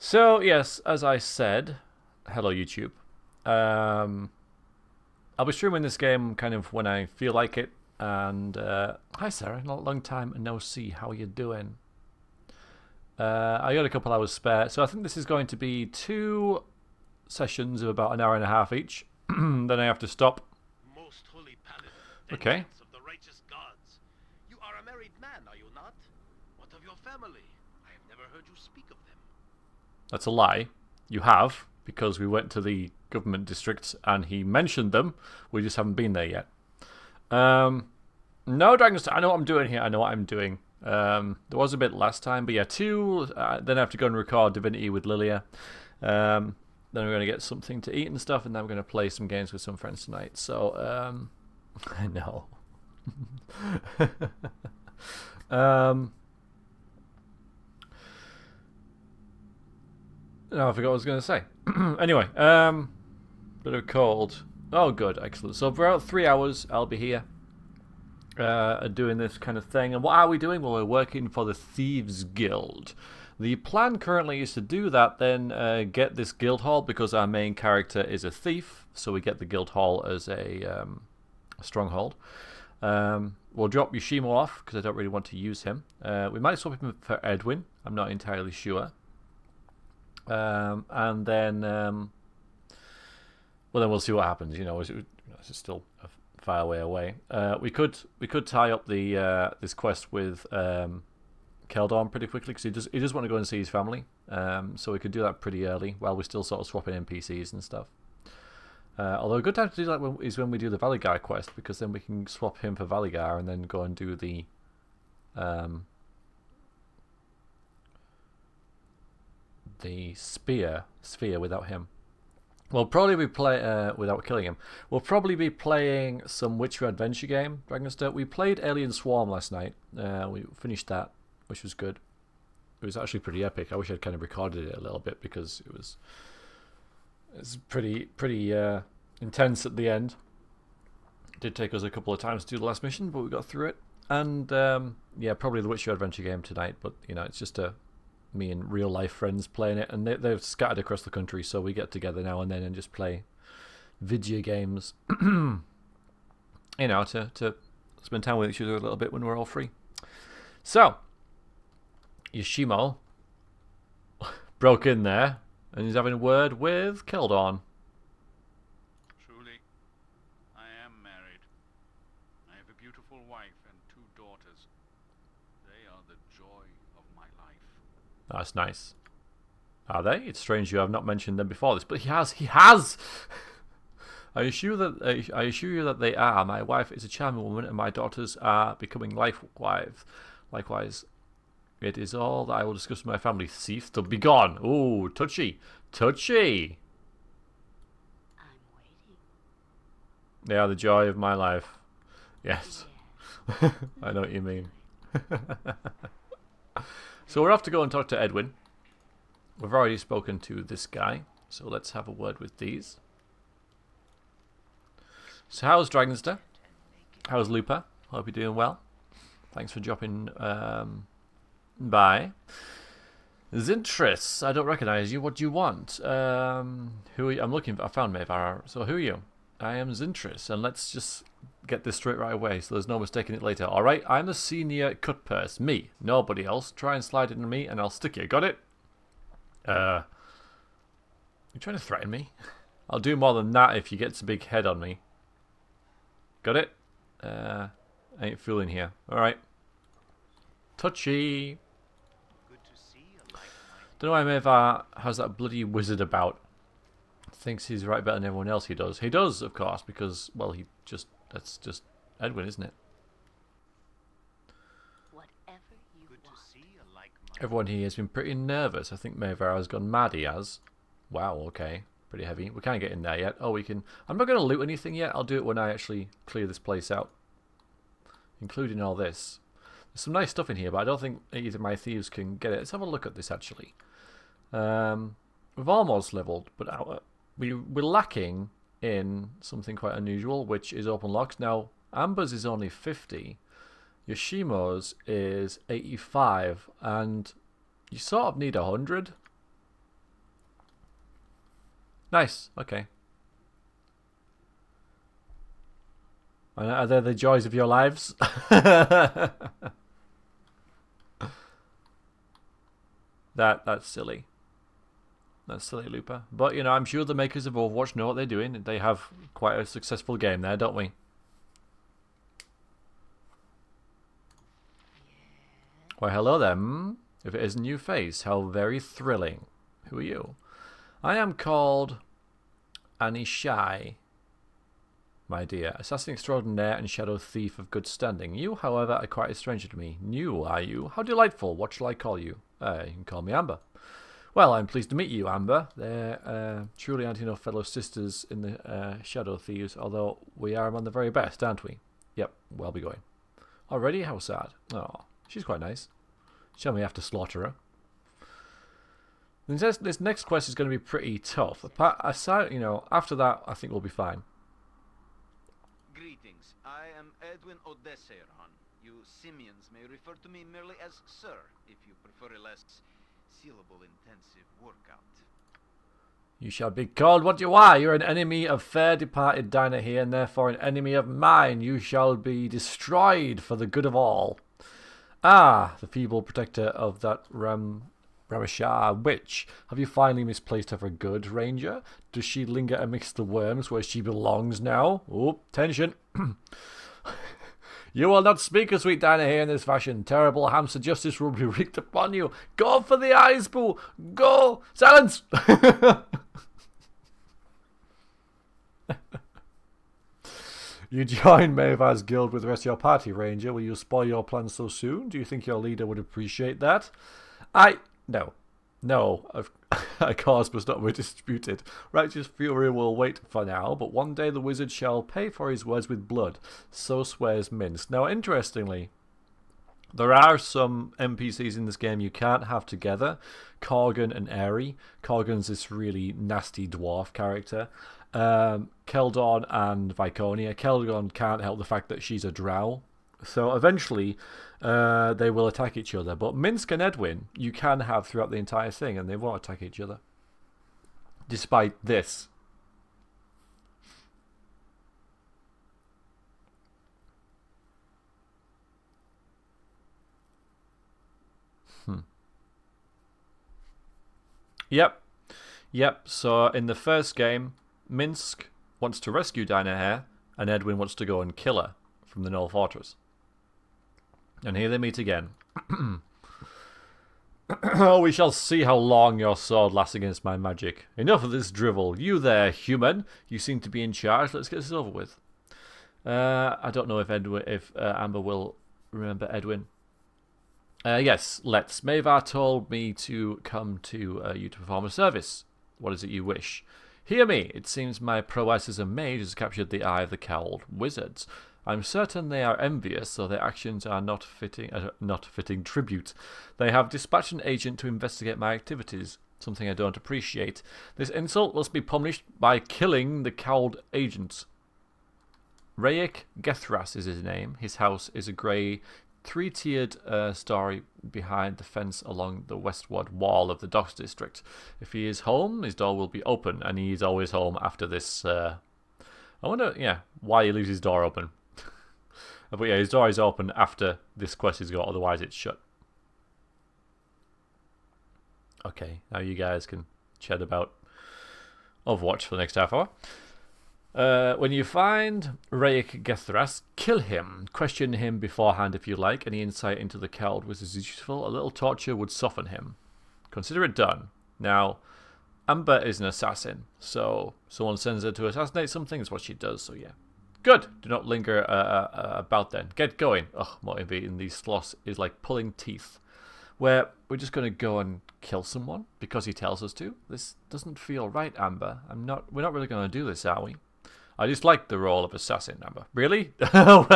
So yes, as I said, hello YouTube. Um, I'll be streaming this game kind of when I feel like it. And hi Sarah, not a long time and no see. How you doing? I got a couple hours spare, so I think this is going to be two sessions of about an hour and a half each. Then I have to stop. Most holy paladin, Okay. vengeance of the righteous gods. You are a married man, are you not? What of your family? I have never heard you speak of them. That's a lie. You have, because we went to the government districts and he mentioned them. We just haven't been there yet. No, Dragons, I know what I'm doing here. I know what I'm doing. There was a bit last time, but yeah, two. Then I have to go and record Divinity with Lilia. Then we're going to get something to eat and stuff, and then we're going to play some games with some friends tonight. So, I know. No, I forgot what I was going to say. Anyway, bit of a cold. Oh, good, excellent. So for about 3 hours, I'll be here doing this kind of thing. And what are we doing? Well, we're working for the Thieves Guild. The plan currently is to do that, then get this guild hall because our main character is a thief. So we get the guild hall as a stronghold. We'll drop Yoshimo off because I don't really want to use him. We might swap him for Edwin. I'm not entirely sure. And then, well, then we'll see what happens. You know, it's still a far way away. We could tie up the this quest with Keldorn pretty quickly because he does want to go and see his family. So we could do that pretty early while we're still sort of swapping NPCs and stuff. Although a good time to do that is when we do the Valigar quest because then we can swap him for Valigar and then go and do the sphere without him. We'll probably be without killing him. We'll probably be playing some Witcher adventure game, Dragonster. We played Alien Swarm last night. We finished that, which was good. It was actually pretty epic. I wish I'd kind of recorded it a little bit because it's pretty intense at the end. It did take us a couple of times to do the last mission, but we got through it. And yeah, probably the Witcher adventure game tonight. But you know, it's just me and real life friends playing it, and they've scattered across the country, so we get together now and then and just play video games. You know, to spend time with each other a little bit when we're all free. So Yoshimo broke in there and he's having a word with Keldorn. Truly, I am married. I have a beautiful wife and 2 daughters. They are the joy of my life. That's nice. Are they? It's strange you have not mentioned them before this, but he has. He has. I assure you that they are. My wife is a charming woman, and my daughters are becoming wives. Likewise, it is all that I will discuss with my family. Thief, to be gone. Ooh, touchy, touchy. I'm waiting. They are the joy of my life. Yes, Yeah. I know what you mean. So we're off to go and talk to Edwin. We've already spoken to this guy, so let's have a word with these. So how's Dragonster? How's Lupa? Hope you're doing well. Thanks for dropping by. Zintris, I don't recognise you. What do you want? Who are you? I'm looking. I found Mayvar. So who are you? I am Zintris, and let's just get this straight right away so there's no mistaking it later. Alright, I'm the senior cut purse. Me, nobody else. Try and slide into me and I'll stick you. Got it? You trying to threaten me? I'll do more than that if you get a big head on me. Got it? I ain't fooling here. Alright. Touchy. Good to see a like-minded. Don't know why Mayvar has that bloody wizard about. Thinks he's right better than everyone else. He does. He does, of course, because, well, that's just Edwin, isn't it? Whatever you Good to want. see a like-minded. Everyone here has been pretty nervous. I think Mayvar has gone mad, he has. Wow, okay. Pretty heavy. We can't get in there yet. Oh, we can... I'm not going to loot anything yet. I'll do it when I actually clear this place out. Including all this. There's some nice stuff in here, but I don't think either of my thieves can get it. Let's have a look at this, actually. We've almost leveled, but we're lacking in something quite unusual, which is open locks. Now, Amber's is only 50. Yoshimo's is 85, and you sort of need 100. Nice. Okay. And are they the joys of your lives? That's silly. That's silly, Looper. But, you know, I'm sure the makers of Overwatch know what they're doing. They have quite a successful game there, don't we? Why, hello there. If it isn't you face, how very thrilling. Who are you? I am called Annie Shy, my dear. Assassin extraordinaire and shadow thief of good standing. You, however, are quite a stranger to me. New, are you? How delightful. What shall I call you? You can call me Amber. Well, I'm pleased to meet you, Amber. There truly aren't enough fellow sisters in the Shadow Thieves, although we are among the very best, aren't we? Yep, we'll be going. Already? How sad. Oh, she's quite nice. Shall we have to slaughter her? This next quest is going to be pretty tough. Aside, you know, after that, I think we'll be fine. Greetings. I am Edwin Odesseron. You simians may refer to me merely as Sir, if you prefer a less syllable intensive workout. You shall be called what you are. You're an enemy of fair departed Dinah here, and therefore an enemy of mine. You shall be destroyed for the good of all. Ah, the feeble protector of that Ramashar witch. Have you finally misplaced her for good, Ranger? Does she linger amidst the worms where she belongs now? Oh, tension. You will not speak of sweet Dinah here in this fashion. Terrible hamster justice will be wreaked upon you. Go for the eyes, boo. Go. Silence. You join Mavar's guild with the rest of your party, Ranger. Will you spoil your plans so soon? Do you think your leader would appreciate that? No. A cause must not be disputed. Righteous fury will wait for now, but one day the wizard shall pay for his words with blood. So swears Minsk. Now, interestingly, there are some NPCs in this game you can't have together. Corgan and Aerie. Corgan's this really nasty dwarf character. Keldon and Viconia. Keldon can't help the fact that she's a drow. So eventually they will attack each other. But Minsk and Edwin you can have throughout the entire thing, and they won't attack each other. Despite this. Yep. So in the first game, Minsk wants to rescue Dinah Hare, and Edwin wants to go and kill her from the Null Fortress. And here they meet again. Oh, we shall see how long your sword lasts against my magic. Enough of this drivel. You there, human. You seem to be in charge. Let's get this over with. I don't know if Amber will remember Edwin. Yes, let's. Mavar told me to come to you to perform a service. What is it you wish? Hear me. It seems my prowess as a mage has captured the eye of the cowled wizards. I'm certain they are envious, so their actions are not fitting tribute. They have dispatched an agent to investigate my activities, something I don't appreciate. This insult must be punished by killing the cowled agents. Rayek Gethras is his name. His house is a grey, three-tiered story behind the fence along the westward wall of the docks district. If he is home, his door will be open, and he is always home after this. I wonder, why he leaves his door open. But yeah, his door is open after this quest is got, otherwise it's shut. Okay, now you guys can chat about Overwatch for the next half hour. When you find Rayek Gethras, kill him. Question him beforehand if you like. Any insight into the cowled wizards is useful. A little torture would soften him. Consider it done. Now, Amber is an assassin, so someone sends her to assassinate something. That's what she does, so yeah. Good. Do not linger about then. Get going. Ugh, motivating these sloths is like pulling teeth. Where we're just going to go and kill someone because he tells us to. This doesn't feel right, Amber. We're not really going to do this, are we? I just like the role of assassin, Amber. Really? Well,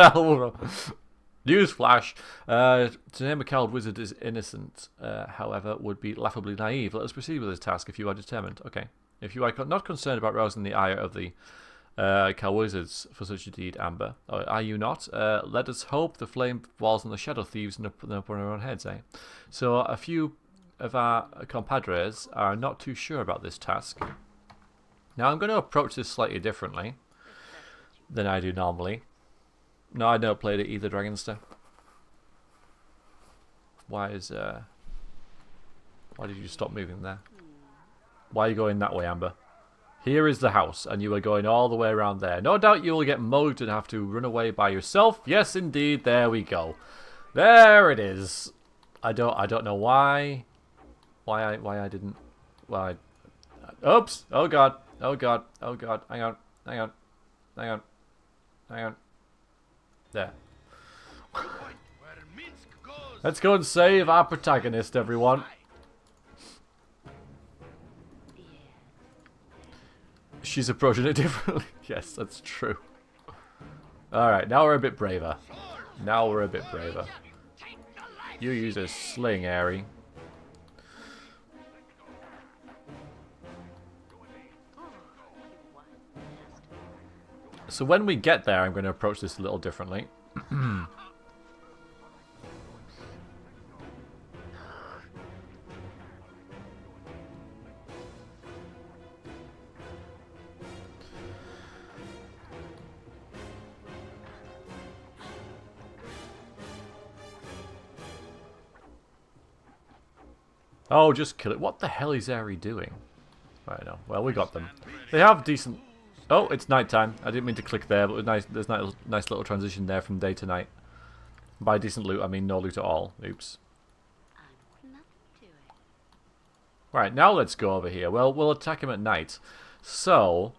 newsflash. To name a cowled wizard is innocent, however, would be laughably naive. Let us proceed with this task if you are determined. Okay. If you are not concerned about rousing the ire of the cow wizards for such a deed, Amber, are you not? Let us hope the flame falls on the shadow thieves and put them up on our own heads, eh? So a few of our compadres are not too sure about this task. Now I'm going to approach this slightly differently than I do normally. No, I never played it either, Dragonster. Why did you stop moving there? Why are you going that way, Amber? Here is the house, and you are going all the way around there. No doubt you will get mugged and have to run away by yourself. Yes, indeed. There we go. There it is. I don't know why I didn't. Why? Oops! Oh god! Oh god! Oh god! Hang on! Hang on! Hang on! Hang on! There. Let's go and save our protagonist, everyone. She's approaching it differently. Yes, that's true. Alright, now we're a bit braver. Now we're a bit braver. You use a sling, Airy. So when we get there, I'm going to approach this a little differently. Oh, just kill it. What the hell is Airy doing? I know. Well, we got them. They have decent... Oh, it's nighttime. I didn't mean to click there, but there's nice little transition there from day to night. By decent loot, I mean no loot at all. Oops. Right, now let's go over here. Well, we'll attack him at night. So...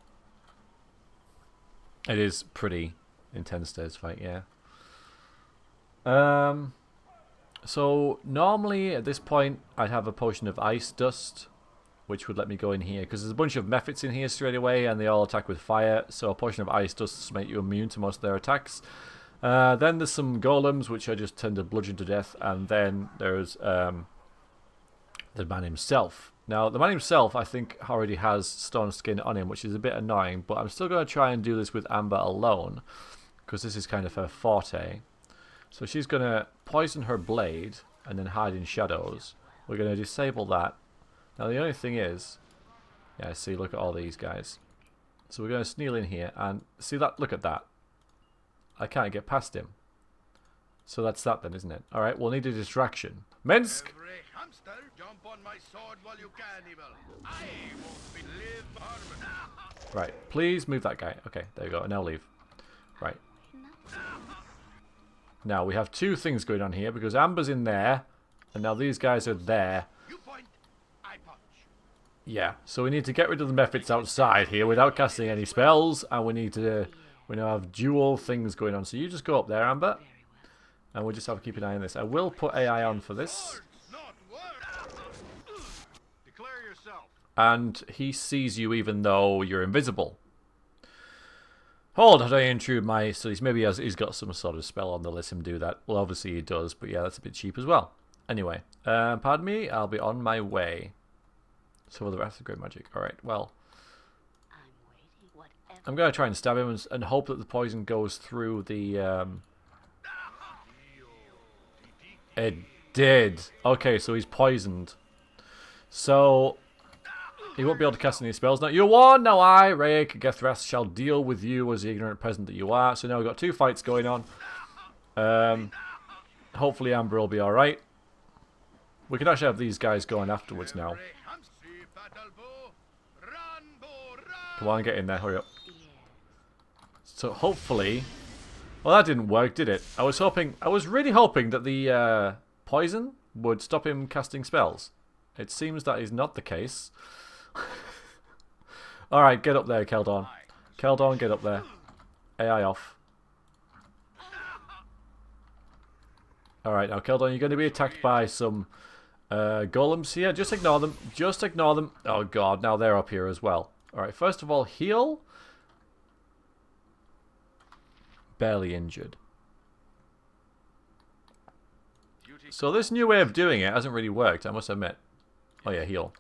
It is pretty intense stairs fight, yeah. So, normally at this point, I'd have a potion of ice dust, which would let me go in here, because there's a bunch of mephits in here straight away, and they all attack with fire, so a potion of ice dust make you immune to most of their attacks. Then there's some golems, which I just tend to bludgeon to death, and then there's the man himself. Now, the man himself, I think, already has stone skin on him, which is a bit annoying, but I'm still going to try and do this with Amber alone, because this is kind of her forte. So she's going to poison her blade and then hide in shadows. We're going to disable that. Now the only thing is... Yeah, see, look at all these guys. So we're going to sneal in here and... See that? Look at that. I can't get past him. So that's that then, isn't it? Alright, we'll need a distraction. Minsk! Right, please move that guy. Okay, there you go. Now leave. Right. Now, we have two things going on here, because Amber's in there, and now these guys are there. Yeah, so we need to get rid of the mephits outside here without casting any spells, and we need to now have dual things going on. So you just go up there, Amber, and we'll just have to keep an eye on this. I will put AI on for this. And he sees you even though you're invisible. Hold on, I intrude my studies. Maybe he's got some sort of spell on that lets him do that. Well, obviously he does, but yeah, that's a bit cheap as well. Anyway, pardon me, I'll be on my way. So the rest of great magic. Alright, well. I'm going to try and stab him and hope that the poison goes through the... It did. Okay, so he's poisoned. So... He won't be able to cast any spells. Now, you won! Now I, Rayek Gethras, shall deal with you as the ignorant peasant that you are. So now we've got two fights going on. Hopefully Amber will be alright. We can actually have these guys going afterwards now. Come on, get in there. Hurry up. So hopefully... Well, that didn't work, did it? I was really hoping that the poison would stop him casting spells. It seems that is not the case. Alright, get up there, Keldon. Keldon, get up there. AI off. Alright, now Keldon, you're going to be attacked by some golems here. Just ignore them. Just ignore them. Oh god, now they're up here as well. Alright, first of all, heal. Barely injured. So this new way of doing it hasn't really worked, I must admit. Oh yeah, heal.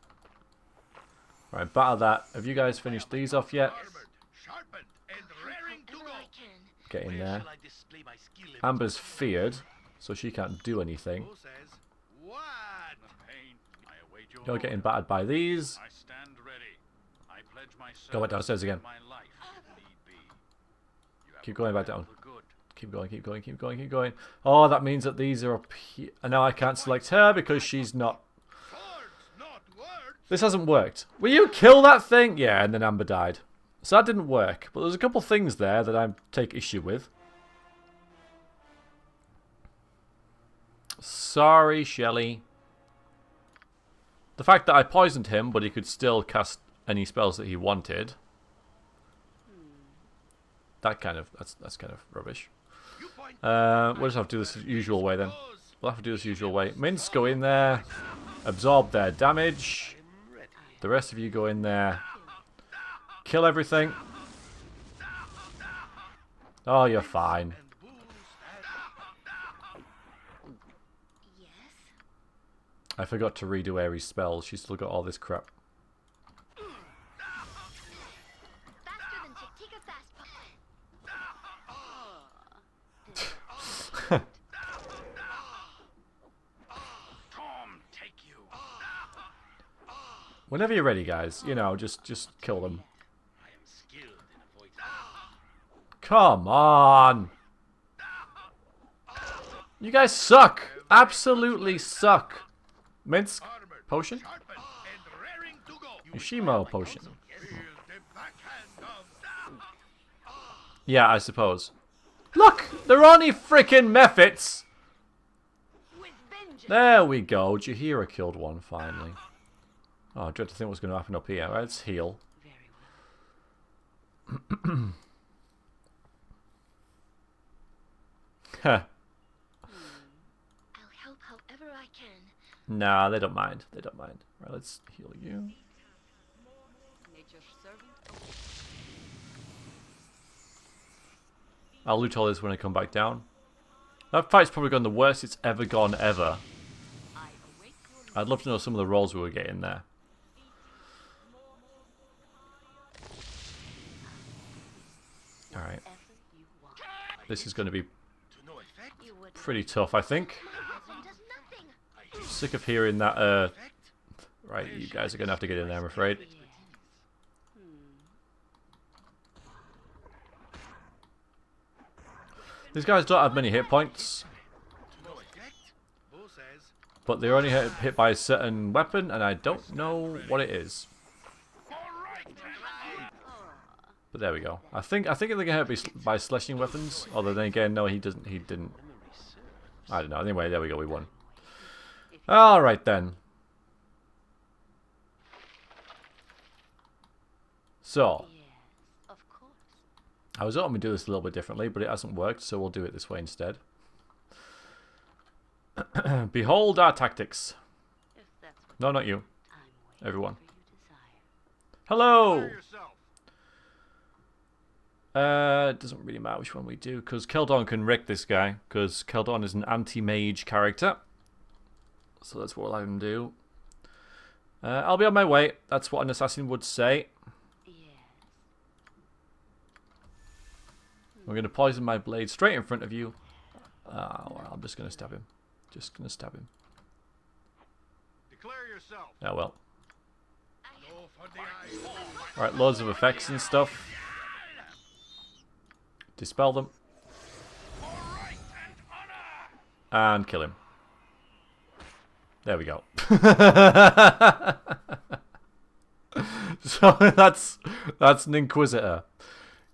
Right, battle that. Have you guys finished these off yet? Get in there. Amber's feared, so she can't do anything. You're getting battered by these. myself Go back downstairs again. and my life if need be. You have Keep going back down. for good. Keep going, keep going, keep going, keep going. Oh, that means that these are up here. And now I can't select her because she's not... This hasn't worked. Will you kill that thing? Yeah, and then Amber died. So that didn't work. But there's a couple things there that I take issue with. Sorry, Shelley. The fact that I poisoned him, but he could still cast any spells that he wanted. That's kind of rubbish. We'll just have to do this the usual way then. We'll have to do this the usual way. Mints, go in there. Absorb their damage. The rest of you go in there. Kill everything. Oh, you're fine. Yes? I forgot to redo Aries' spells. She's still got all this crap. Faster than Chick, take a fast Tom, take you. Whenever you're ready, guys, you know, just kill them. I am skilled in avoiding. Come on! You guys suck! Absolutely suck! Mints, potion? Yoshimo potion. Yeah, I suppose. Look! They're only freaking mephits! with vengeance. There we go. Jahira killed one, finally. Oh, I dread to think what's going to happen up here. Let's heal. Very well. Heh. I'll help however I can. Nah, they don't mind. They don't mind. Right, let's heal you. Nature's servant. I'll loot all this when I come back down. That fight's probably gone the worst it's ever gone ever. I await your I'd love to know some of the rolls we were getting there. Alright. whatever you want. This is going to be To no effect. You would pretty tough, I think. My husband does nothing. Sick of hearing that, Right, you guys are going to have to get in there, I'm afraid. Yes. These guys don't have many hit points, To no effect. Bo says. but they're only hit by a certain weapon, and I don't know what it is. But there we go. I think they're gonna hit by slashing weapons. Although then again, no, he doesn't. He didn't. I don't know. Anyway, there we go. We won. All right then. So Yes, of course. I was hoping we'd do this a little bit differently, but it hasn't worked. So we'll do it this way instead. Behold our tactics. If that's what No, not you. I'm waiting Everyone. for you desire. Hello. Yourself. It doesn't really matter which one we do, because Keldon can wreck this guy, because Keldon is an anti-mage character. So that's what we'll have him do. I'll be on my way. That's what an assassin would say. Yes. I'm going to poison my blade straight in front of you. Well, I'm just going to stab him. Just going to stab him. Declare yourself. Oh well. No for the eye. Alright, loads of effects and stuff. Dispel them. And kill him. There we go. So that's an Inquisitor.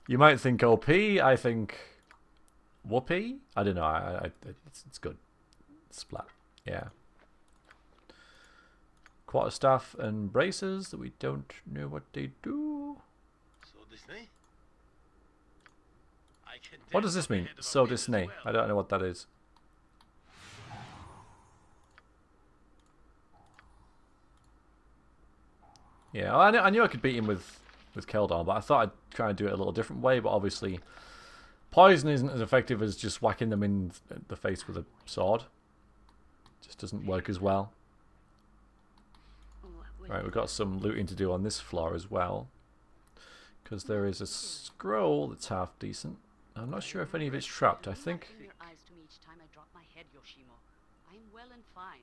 You might think OP, I think whoopee. I don't know. It's good. Splat. Yeah. Quarterstaff and braces that we don't know what they do. So Disney. I can What does this mean? So Disney. I don't know what that is. Yeah, I knew I could beat him with Keldon, but I thought I'd try and do it a little different way. But obviously, poison isn't as effective as just whacking them in the face with a sword. Just doesn't work as well. What will Right, we've got some looting to do on this floor as well, because there is a scroll that's half decent. I'm not sure if any of it's trapped. I think. open your eyes to me each time I drop my head, Yoshimo. I'm well and fine.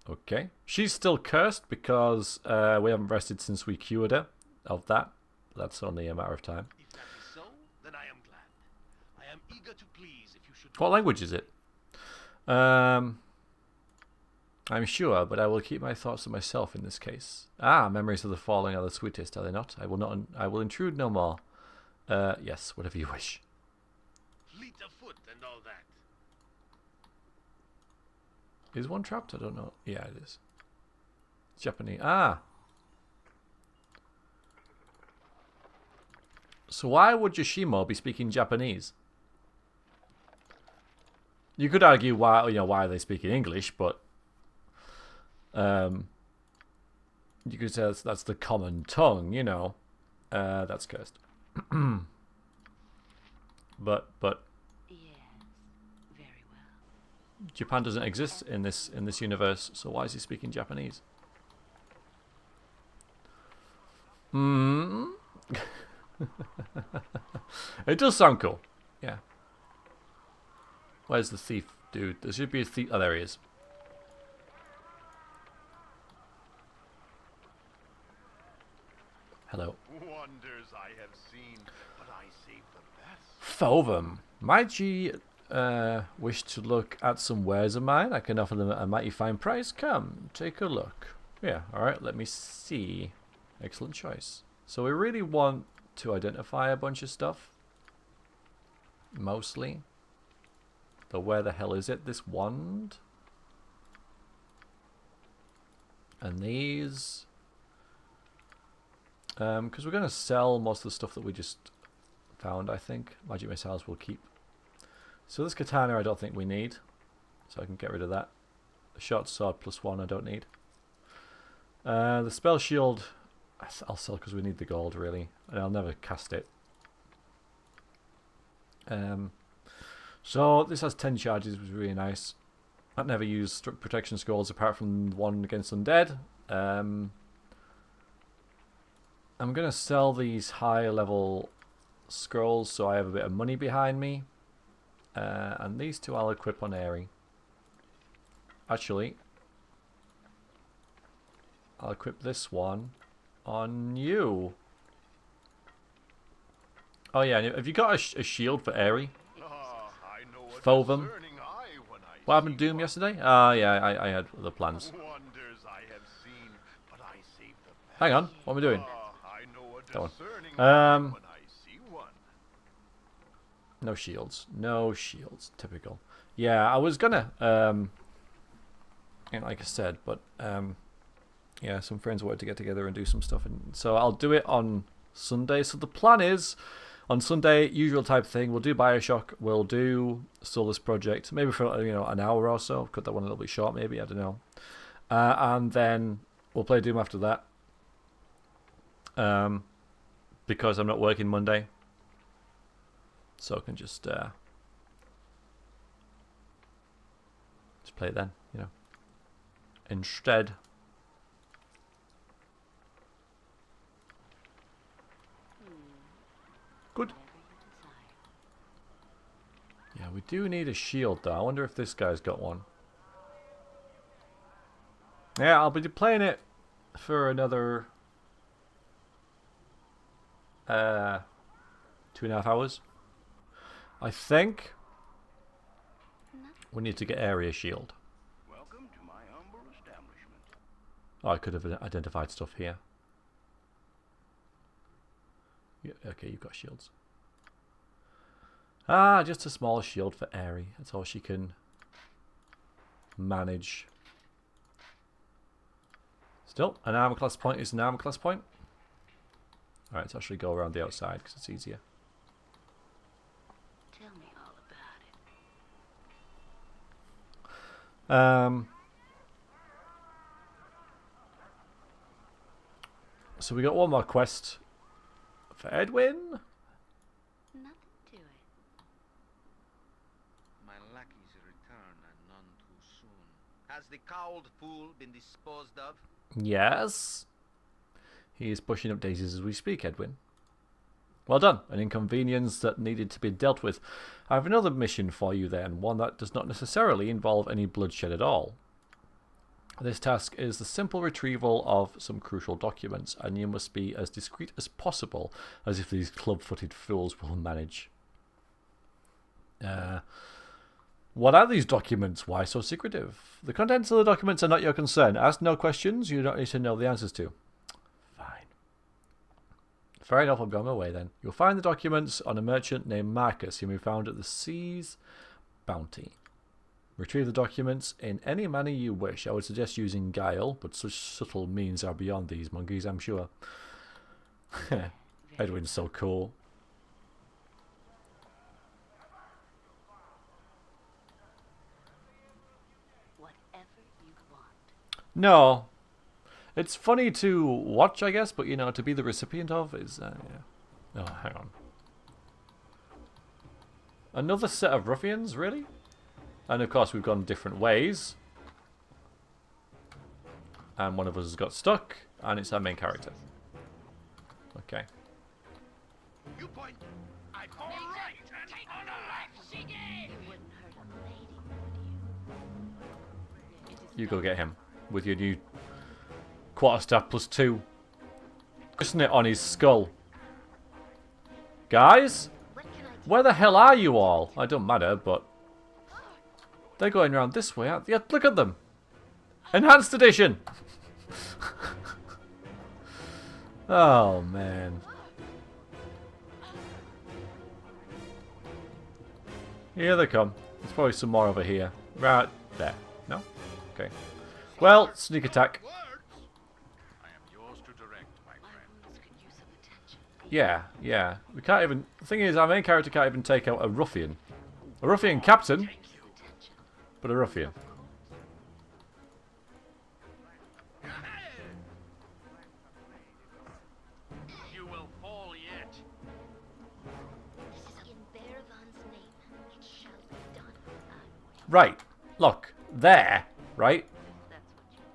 Okay, she's still cursed because we haven't rested since we cured her. of that. That's only a matter of time. If that is so, then I am glad. I am eager to please if you should... What language is it? I'm sure, but I will keep my thoughts to myself in this case. Ah, memories of the falling are the sweetest, are they not? I will not. I will intrude no more. Yes, whatever you wish. Fleet of foot and all that. Is one trapped? I don't know. Yeah, it is. It's Japanese. Ah. So why would Yoshimo be speaking Japanese? You could argue why, why are they speaking English, but you could say that's the common tongue, that's cursed. but Yes, very well. Japan doesn't exist in this universe, so why is he speaking Japanese? It does sound cool. Yeah. Where's the thief, dude? There should be a thief. Oh, there he is. Hello. Wonders I have seen, but I save the best. Fovum. Might ye wish to look at some wares of mine? I can offer them a mighty fine price. Come, take a look. Yeah, alright, let me see. Excellent choice. So we really want to identify a bunch of stuff. Mostly. Though where the hell is it? This wand? And these... because we're going to sell most of the stuff that we just found, I think. Magic missiles we'll keep. So this katana I don't think we need. So I can get rid of that. The short sword +1 I don't need. The spell shield I'll sell because we need the gold really. And I'll never cast it. So this has 10 charges, which is really nice. I've never used protection scrolls apart from one against undead. I'm going to sell these higher level scrolls so I have a bit of money behind me. And these two I'll equip on Airy. Actually, I'll equip this one on you. Oh yeah, have you got a shield for Airy? Fovum. What happened to Doom yesterday? Ah, yeah, I had other plans. Hang on, what am I doing? That one. No shields. No shields. Typical. Yeah, I was gonna, like I said, but, yeah, some friends wanted to get together and do some stuff, and so I'll do it on Sunday. So the plan is, on Sunday, usual type thing, we'll do Bioshock, we'll do still this project, maybe for, an hour or so, cut that one a little bit short, maybe, I don't know. And then we'll play Doom after that. Because I'm not working Monday. So I can just play it then, instead. Good. Yeah, we do need a shield though. I wonder if this guy's got one. Yeah, I'll be playing it for another 2.5 hours. I think we need to get area shield. Welcome to my humble establishment. Oh, I could have identified stuff here. Yeah, okay, you've got shields. Ah, just a small shield for Airy. That's all she can manage. Still, an armor class point is an armor class point. Alright, let's actually go around the outside because it's easier. Tell me all about it. So we got one more quest for Edwin. Nothing to it. My lackey's return and none too soon. Has the cowled fool been disposed of? Yes. He is pushing up daisies as we speak, Edwin. Well done. An inconvenience that needed to be dealt with. I have another mission for you then, one that does not necessarily involve any bloodshed at all. This task is the simple retrieval of some crucial documents, and you must be as discreet as possible, as if these club-footed fools will manage. What are these documents? Why so secretive? The contents of the documents are not your concern. Ask no questions you don't need to know the answers to. Fine. Fair enough, I'll be on my way then. You'll find the documents on a merchant named Marcus, whom we found at the Sea's Bounty. Retrieve the documents in any manner you wish. I would suggest using guile, but such subtle means are beyond these monkeys, I'm sure. Edwin's so cool. Whatever you want. No. It's funny to watch, I guess, but, you know, to be the recipient of is... yeah. Oh, hang on. Another set of ruffians, really? And of course we've gone different ways. And one of us has got stuck, and it's our main character. Okay. You point. I all right. Take on a life, Shiggy! You wouldn't hurt a lady, would you? You go get him with your new quarterstaff +2. Christen it on his skull. Guys? Where the hell are you all? It don't matter, but... They're going around this way, aren't they? Yeah, look at them! Enhanced edition! Oh, man. Here they come. There's probably some more over here. Right there. No? Okay. Well, sneak attack. I am yours to direct, my friend. Wounds could use some attention. Yeah, yeah. We can't even... The thing is, our main character can't even take out a ruffian. A ruffian captain, but a ruffian. You will fall yet. In Bearvan's name, it shall be done. Right. Look. There. Right? That's what you want.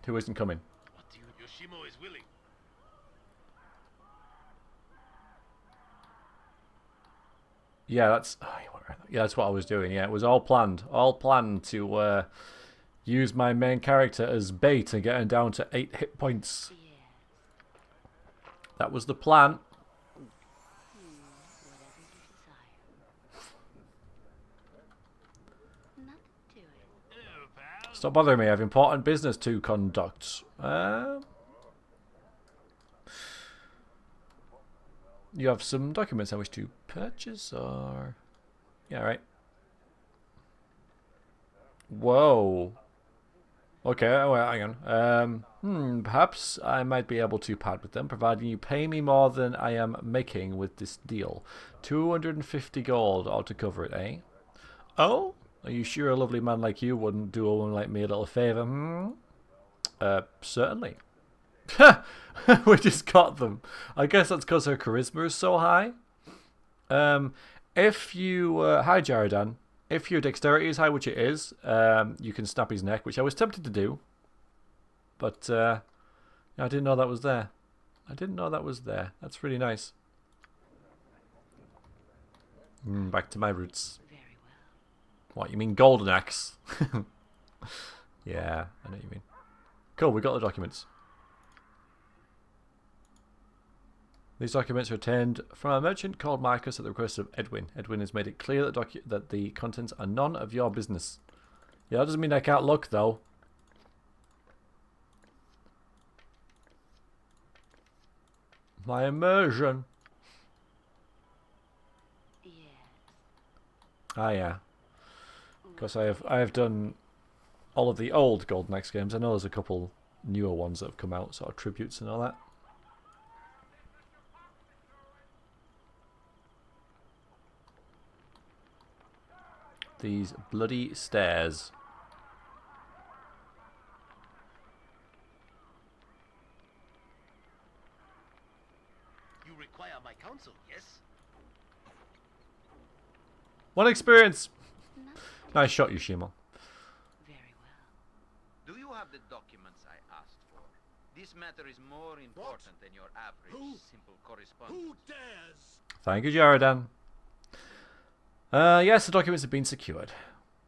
Who isn't coming? What do you... Yoshimo is willing. Yeah, that's... Oh, yeah, that's what I was doing. Yeah, it was all planned. All planned to use my main character as bait and get him down to 8 hit points. Yes. That was the plan. Whatever you desire. Nothing to it. Oh, pal. Stop bothering me. I have important business to conduct. You have some documents I wish to purchase, or... Yeah, right. Whoa. Okay, well, hang on. Perhaps I might be able to part with them, providing you pay me more than I am making with this deal. 250 gold ought to cover it, eh? Oh? Are you sure a lovely man like you wouldn't do a woman like me a little favour, certainly. We just got them. I guess that's because her charisma is so high. If you... hi, Jaradan. If your dexterity is high, which it is, you can snap his neck, which I was tempted to do. But I didn't know that was there. I didn't know that was there. That's really nice. Back to my roots. Very well. What, you mean golden axe? Yeah, I know what you mean. Cool, we got the documents. These documents are obtained from a merchant called Marcus at the request of Edwin. Edwin has made it clear that the contents are none of your business. Yeah, that doesn't mean I can't look, though. My immersion. Yes. Ah, yeah. Because I have done all of the old Golden Axe games. I know there's a couple newer ones that have come out, sort of tributes and all that. These bloody stairs. You require my counsel, yes? One experience! Nothing. Nice shot, Yoshimo. Very well. Do you have the documents I asked for? This matter is more important than your average Who? simple correspondence. Who dares? Thank you, Jaradan. Yes, the documents have been secured.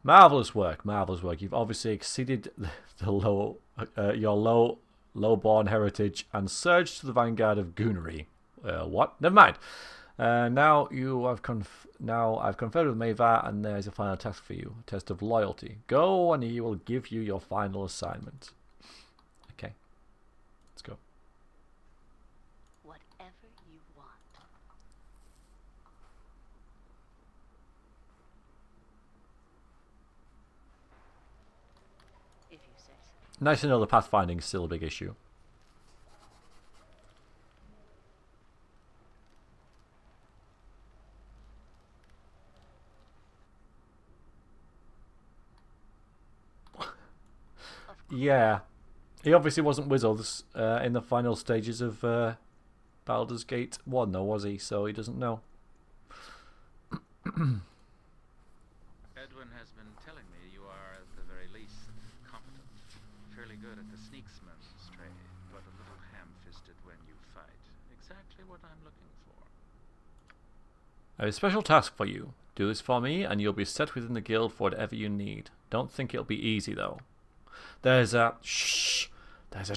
Marvelous work, marvelous work. You've obviously exceeded your low-born heritage and surged to the vanguard of goonery. What? Never mind. Now I've conferred with Mavar, and there is a final task for you: a test of loyalty. Go, and he will give you your final assignment. Okay, let's go. Whatever you want. If you say so. Nice to know the pathfinding is still a big issue. Yeah, he obviously wasn't with us in the final stages of Baldur's Gate 1, though, was he? So he doesn't know. Edwin has been telling me you are, at the very least, competent. Fairly good at the sneaksman's trade, but a little ham-fisted when you fight. Exactly what I'm looking for. I have a special task for you. Do this for me, and you'll be set within the guild for whatever you need. Don't think it'll be easy, though. There's a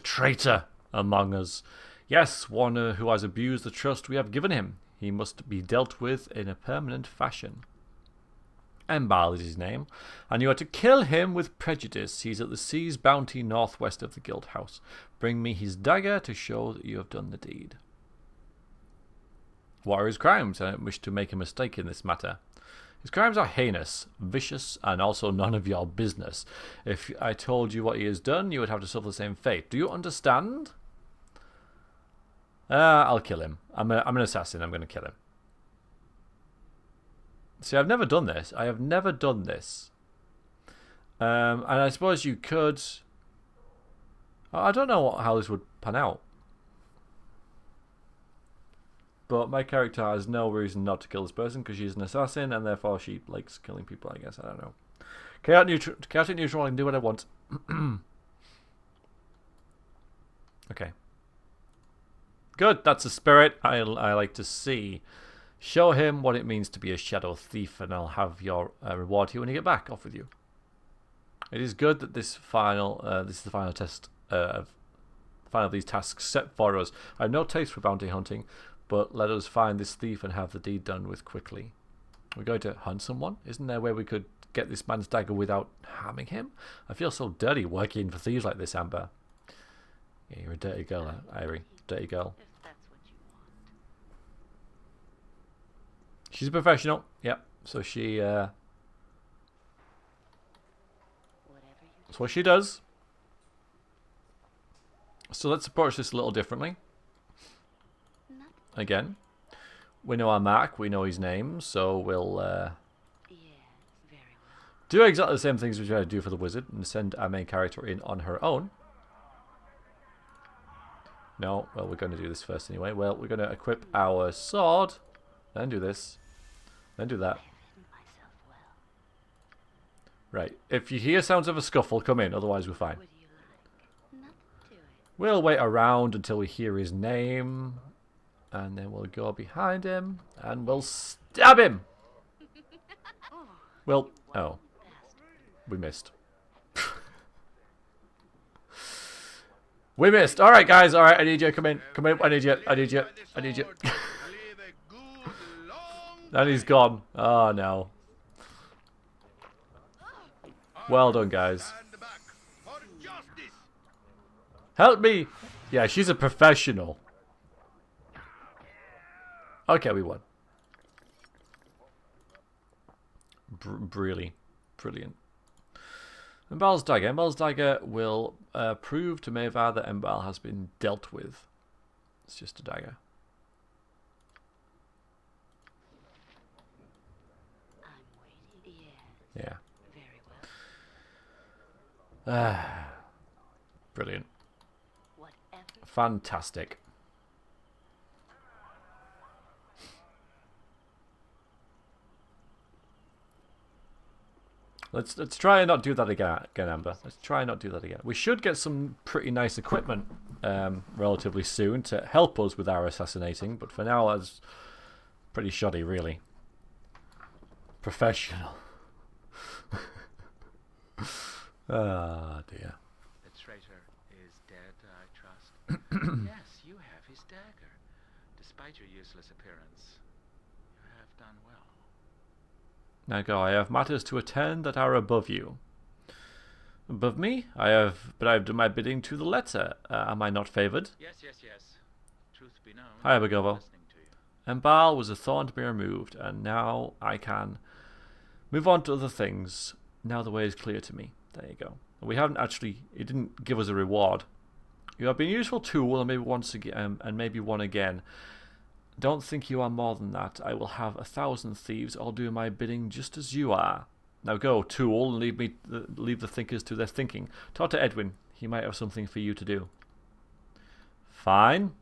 traitor among us. Yes, one who has abused the trust we have given him. He must be dealt with in a permanent fashion. Embal is his name, and you are to kill him with prejudice. He's at the sea's bounty northwest of the guild house. Bring me his dagger to show that you have done the deed. What are his crimes? I don't wish to make a mistake in this matter. His crimes are heinous, vicious, and also none of your business. If I told you what he has done, you would have to suffer the same fate. Do you understand? I'll kill him. I'm an assassin. I'm going to kill him. See, I've never done this. I have never done this. And I suppose you could... I don't know how this would pan out. But my character has no reason not to kill this person because she's an assassin and therefore she likes killing people, I guess. I don't know. Chaotic neutral, I can do what I want. Okay. Good, that's the spirit I like to see. Show him what it means to be a shadow thief, and I'll have your reward here when you get back. Off with you. It is good that this is the final test of these tasks set for us. I have no taste for bounty hunting, but let us find this thief and have the deed done with quickly. We're going to hunt someone? Isn't there a way we could get this man's dagger without harming him? I feel so dirty working for thieves like this, Amber. Yeah, you're a dirty girl, Irie. Dirty girl. If that's what you want. She's a professional. Yep. So she... Whatever you that's what she does. So let's approach this a little differently. Again, we know our mark, we know his name, so we'll Yes, very well. do exactly the same things we try to do for the wizard and send our main character in on her own. No, well, we're going to do this first anyway. Well, we're going to equip our sword, then do this, then do that. I have hidden myself well. Right, if you hear sounds of a scuffle, come in, otherwise we're fine. What do you like? Nothing to it. We'll wait around until we hear his name, and then we'll go behind him, and we'll stab him! Well, oh, we missed. We missed. All right, guys. All right, I need you. Come in. Come in. I need you. I need you. I need you. And he's gone. Oh, no. Well done, guys. Help me. Yeah, she's a professional. Okay, we won. Brilliant. Embal's dagger. Embal's dagger will prove to Mavar that Embal has been dealt with. It's just a dagger. I'm waiting. Yes. Yeah. Very well. Brilliant. Whatever. Fantastic. Let's try and not do that again, Amber. Let's try and not do that again. We should get some pretty nice equipment relatively soon to help us with our assassinating, but for now, it's pretty shoddy, really. Professional. Ah, dear. The traitor is dead, I trust. Yes, you have his dagger. Despite your useless appearance, you have done well. Now go. I have matters to attend that are above you. Above me? I have done my bidding to the letter. Am I not favoured? Yes. Truth be known, Hi, I'm Begovo. listening to you. Embal was a thorn to be removed, and now I can move on to other things. Now the way is clear to me. There you go. We haven't actually. It didn't give us a reward. You have been a useful tool, and maybe once again, and maybe one again. Don't think you are more than that. I will have 1,000 thieves all do my bidding just as you are. Now go, tool, and leave the thinkers to their thinking. Talk to Edwin. He might have something for you to do. Fine.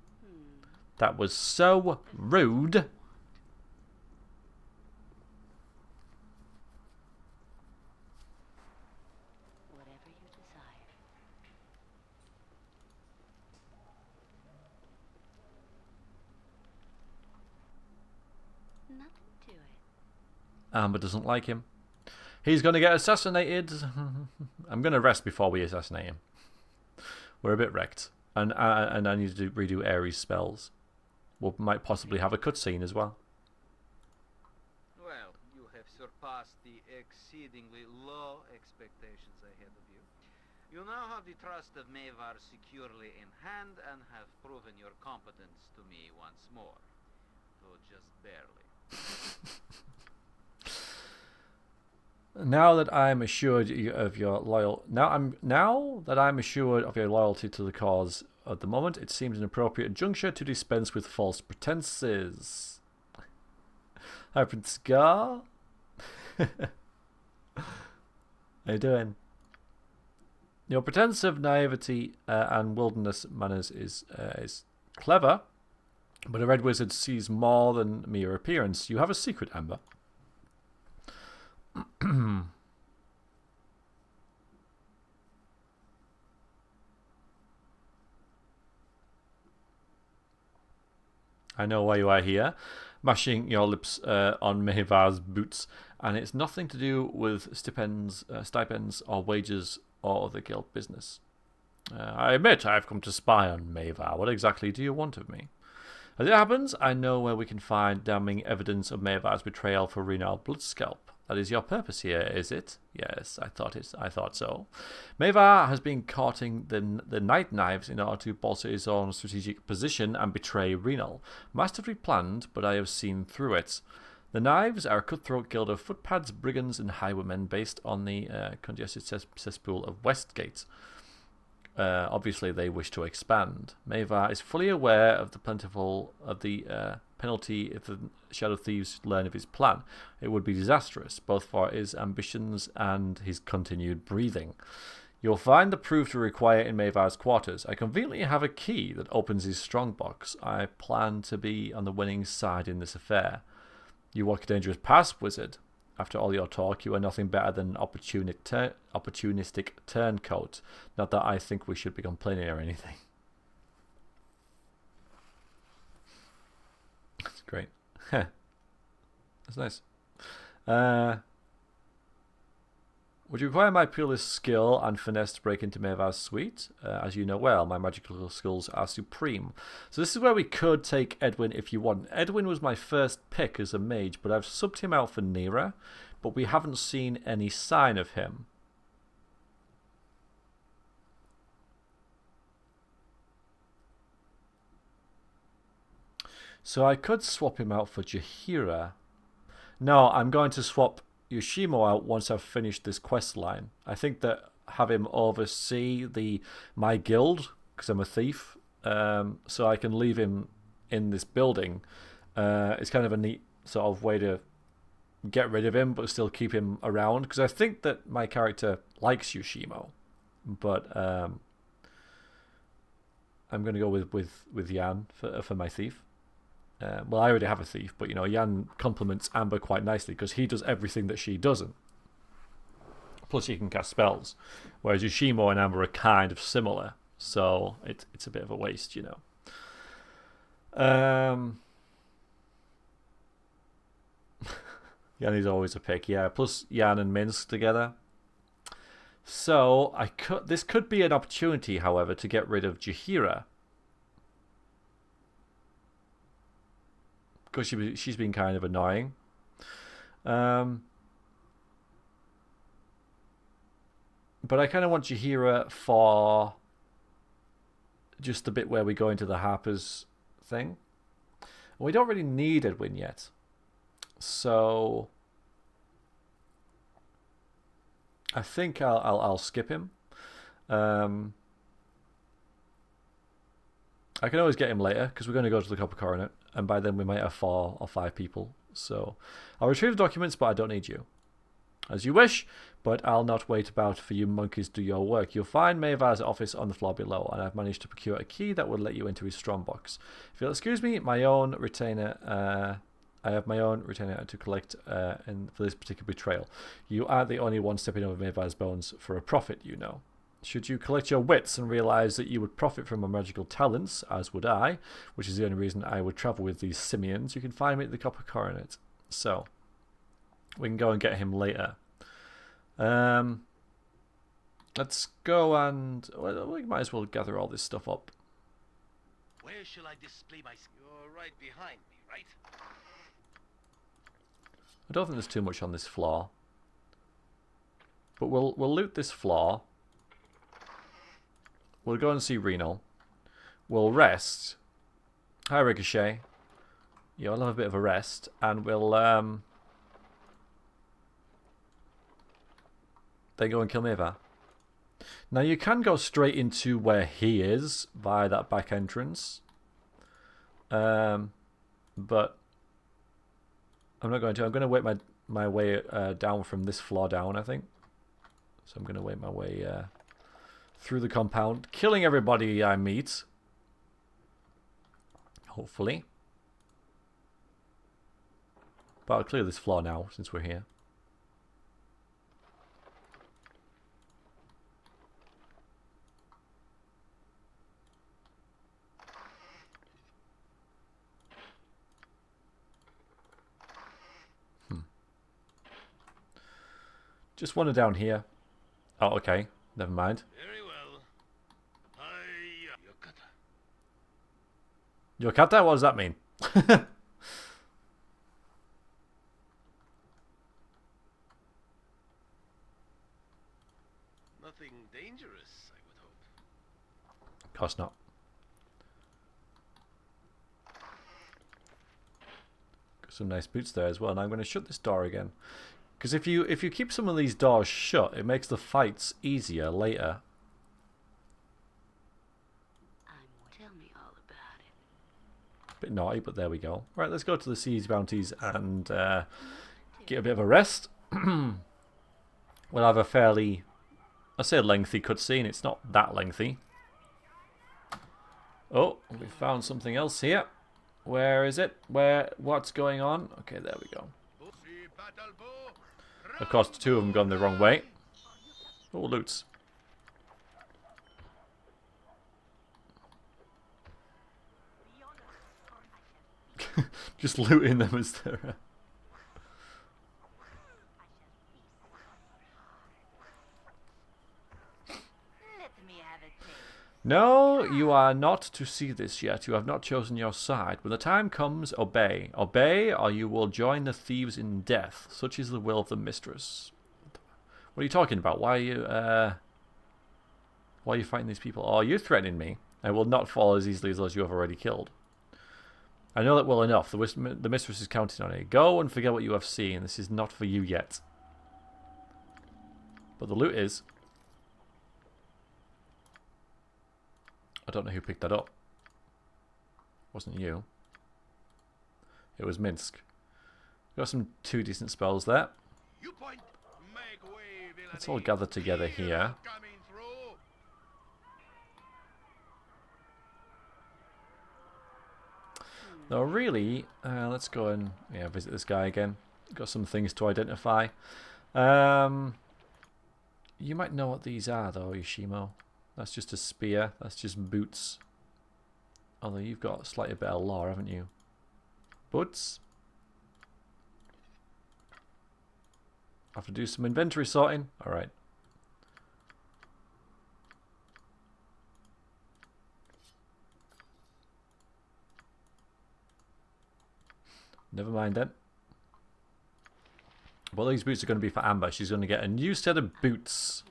That was so rude. Whatever you desire. Nothing to it. Amber doesn't like him. He's going to get assassinated. I'm going to rest before we assassinate him. We're a bit wrecked. And I need to redo Ares' spells. We might possibly have a cutscene as well. Well, you have surpassed the exceedingly low expectations I had of you. You now have the trust of Mavar securely in hand and have proven your competence to me once more. Though just barely. Now that I'm assured of your loyalty to the cause at the moment, it seems an appropriate juncture to dispense with false pretenses. Hi, Prince Gar. How you doing? Your pretense of naivety and wilderness manners is clever, but a red wizard sees more than mere appearance. You have a secret, Amber. I know why you are here, mashing your lips on Mehivar's boots, and it's nothing to do with stipends or wages or other guild business. I admit I've come to spy on Mehivar. What exactly do you want of me? As it happens, I know where we can find damning evidence of Mehivar's betrayal for Renal Bloodscalp. That is your purpose here, is it? Yes, I thought so. Mehivar has been courting the Night Knives in order to bolster his own strategic position and betray Renal. Masterfully planned, but I have seen through it. The Knives are a cutthroat guild of footpads, brigands, and highwaymen based on the congested cesspool of Westgate. Obviously, they wish to expand. Mehivar is fully aware of the penalty if the Shadow Thieves learn of his plan. It would be disastrous, both for his ambitions and his continued breathing. You'll find the proof to require in Mehivar's quarters. I conveniently have a key that opens his strongbox. I plan to be on the winning side in this affair. You walk a dangerous path, wizard. After all your talk, you are nothing better than an opportunistic turncoat. Not that I think we should be complaining or anything. That's great. That's nice. Would you require my peerless skill and finesse to break into Mehivar's suite? As you know well, my magical skills are supreme. So this is where we could take Edwin if you want. Edwin was my first pick as a mage, but I've subbed him out for Nira, but we haven't seen any sign of him. So I could swap him out for Jaheira. No, I'm going to swap Yoshimo out once I've finished this quest line. I think that have him oversee my guild, because I'm a thief, so I can leave him in this building. It's kind of a neat sort of way to get rid of him, but still keep him around, because I think that my character likes Yoshimo, but I'm going to go with Jan for my thief. Well, I already have a thief, but Jan complements Amber quite nicely because he does everything that she doesn't. Plus, he can cast spells, whereas Yoshimo and Amber are kind of similar, so it's a bit of a waste, Jan is always a pick, yeah. Plus Jan and Minsk together. So this could be an opportunity, however, to get rid of Jaheira. Because she's been kind of annoying. But I kind of want Jaheira for just the bit where we go into the Harper's thing. We don't really need Edwin yet. So I think I'll skip him. I can always get him later because we're going to go to the Copper Coronet, and by then we might have 4 or 5 people. So I'll retrieve the documents, but I don't need you. As you wish, but I'll not wait about for you monkeys to do your work. You'll find Maevar's office on the floor below, and I've managed to procure a key that will let you into his strongbox. If you'll excuse me, my own retainer. I have my own retainer to collect for this particular betrayal. You aren't the only one stepping over Maevar's bones for a profit, you know. Should you collect your wits and realise that you would profit from my magical talents, as would I, which is the only reason I would travel with these simians, you can find me at the Copper Coronet. So we can go and get him later. Let's go and we might as well gather all this stuff up. Where shall I display my... You're right behind me, right? I don't think there's too much on this floor, but we'll loot this floor. We'll go and see Reno. We'll rest. Hi, Ricochet. Yeah, I'll have a bit of a rest, and we'll then go and kill Maevar. Now you can go straight into where he is via that back entrance, but I'm not going to. I'm going to wait my way down from this floor down, I think. So I'm going to wait my way through the compound, killing everybody I meet. Hopefully. But I'll clear this floor now, since we're here. Just one down here. Oh, okay. Never mind. Very well. Yokata? What does that mean? Nothing dangerous, I would hope. Of course not. Got some nice boots there as well. And I'm going to shut this door again. Because if you keep some of these doors shut, it makes the fights easier later. Tell me all about it. Bit naughty, but there we go. Right, let's go to the Siege Bounties and get a bit of a rest. We'll have a fairly, I say lengthy cutscene. It's not that lengthy. Oh, we found something else here. Where is it? What's going on? Okay, there we go. Of course, 2 of them gone the wrong way. Oh, loots. Just looting them as they're... No, you are not to see this yet. You have not chosen your side. When the time comes, obey. Obey, or you will join the thieves in death. Such is the will of the mistress. What are you talking about? Why are you fighting these people? Oh, you're threatening me. I will not fall as easily as those you have already killed. I know that well enough. The mistress is counting on it. Go and forget what you have seen. This is not for you yet. But the loot is... I don't know who picked that up. Wasn't you. It was Minsk. Got some 2 decent spells there. Let's all gather together here. Now really, let's go and visit this guy again. Got some things to identify. You might know what these are though, Yoshimo. That's just a spear. That's just boots. Although you've got slightly better lore, haven't you? Boots. Have to do some inventory sorting. All right. Never mind then. Well, these boots are going to be for Amber. She's going to get a new set of boots.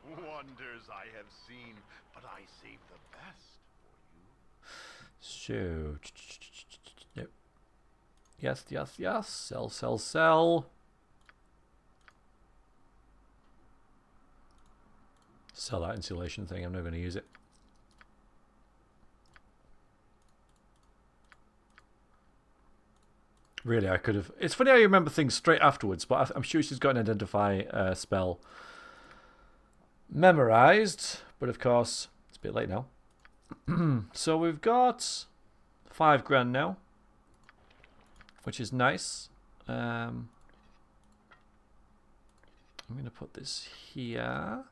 Wonders I have seen, but I save the best for you. So, yep. Yes, yes, yes. Sell, sell, sell. Sell that insulation thing. I'm not going to use it. Really, I could have. It's funny how you remember things straight afterwards, but I'm sure she's got an identify spell memorized. But of course, it's a bit late now. So we've got 5 grand now, which is nice. I'm going to put this here.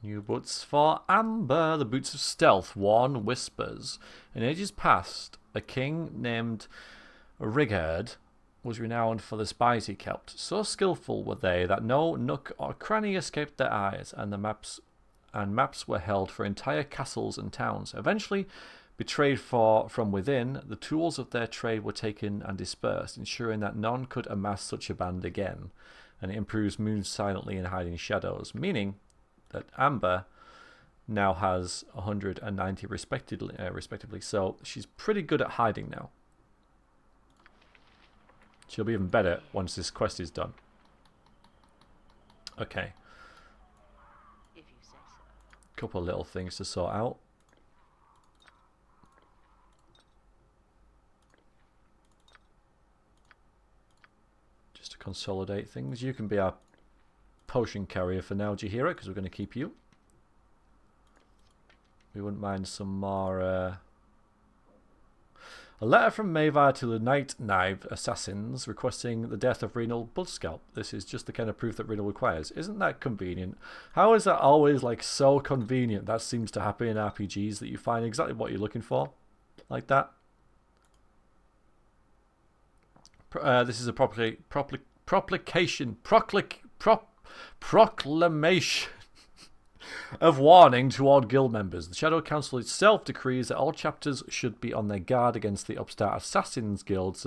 New boots for Amber, the boots of stealth, one whispers. In ages past, a king named Rigard was renowned for the spies he kept. So skillful were they that no nook or cranny escaped their eyes, and the maps were held for entire castles and towns. Eventually, betrayed from within, the tools of their trade were taken and dispersed, ensuring that none could amass such a band again. And it improves moves silently and hiding shadows, meaning that Amber now has 190 respectively, so she's pretty good at hiding now. She'll be even better once this quest is done. Okay. If you say so. Couple of little things to sort out. Just to consolidate things. You can be our potion carrier for now, Jahira, because we're going to keep you. We wouldn't mind some more. A letter from Mavar to the Night Knife assassins requesting the death of Renal Bloodscalp. This is just the kind of proof that Renal requires. Isn't that convenient? How is that always like so convenient? That seems to happen in RPGs, that you find exactly what you're looking for, like that. This is a proclamation of warning to all guild members. The Shadow Council itself decrees that all chapters should be on their guard against the upstart Assassins Guild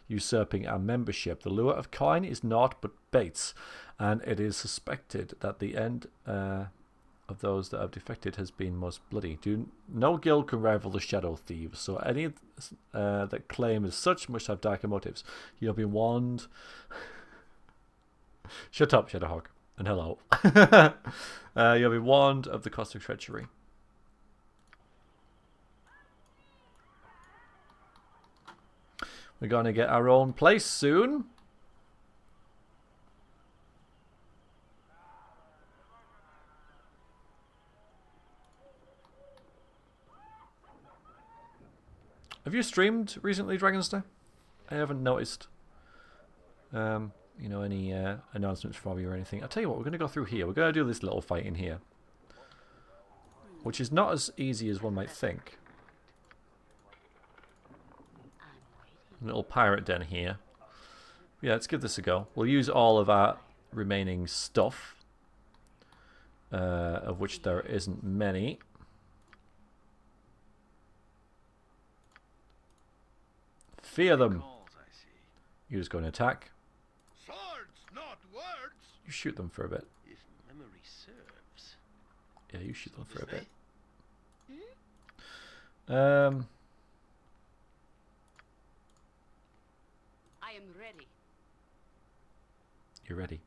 usurping our membership. The lure of coin is naught but baits, and it is suspected that the end of those that have defected has been most bloody. No guild can rival the Shadow Thieves, so any that claim as such must have darker motives. You'll be warned. Shut up, Shadowhawk, and hello. You'll be warned of the cost of treachery. We're going to get our own place soon. Have you streamed recently, Dragonster? I haven't noticed. You know, any announcements from you or anything. I'll tell you what, we're going to go through here. We're going to do this little fight in here, which is not as easy as one might think. A little pirate den here. Yeah, let's give this a go. We'll use all of our remaining stuff, of which there isn't many. Fear them. You're just going to attack. Swords, not words. You shoot them for a bit. If memory serves. Yeah, you shoot them for a bit. I am ready. You're ready.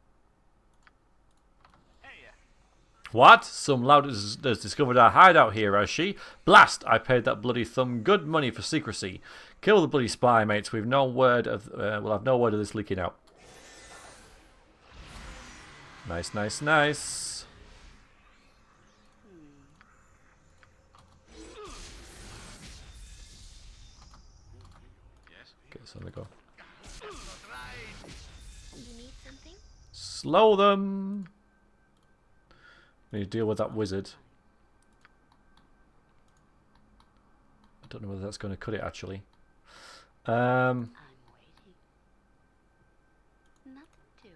What? Some lout has discovered our hideout here, has she? Blast! I paid that bloody thumb good money for secrecy. Kill the bloody spy, mates. We've no word of. We'll have no word of this leaking out. Nice, nice, nice. Yes? Get this on the go. You need something? Slow them. I need to deal with that wizard. I don't know whether that's going to cut it actually. I'm waiting. Nothing to it.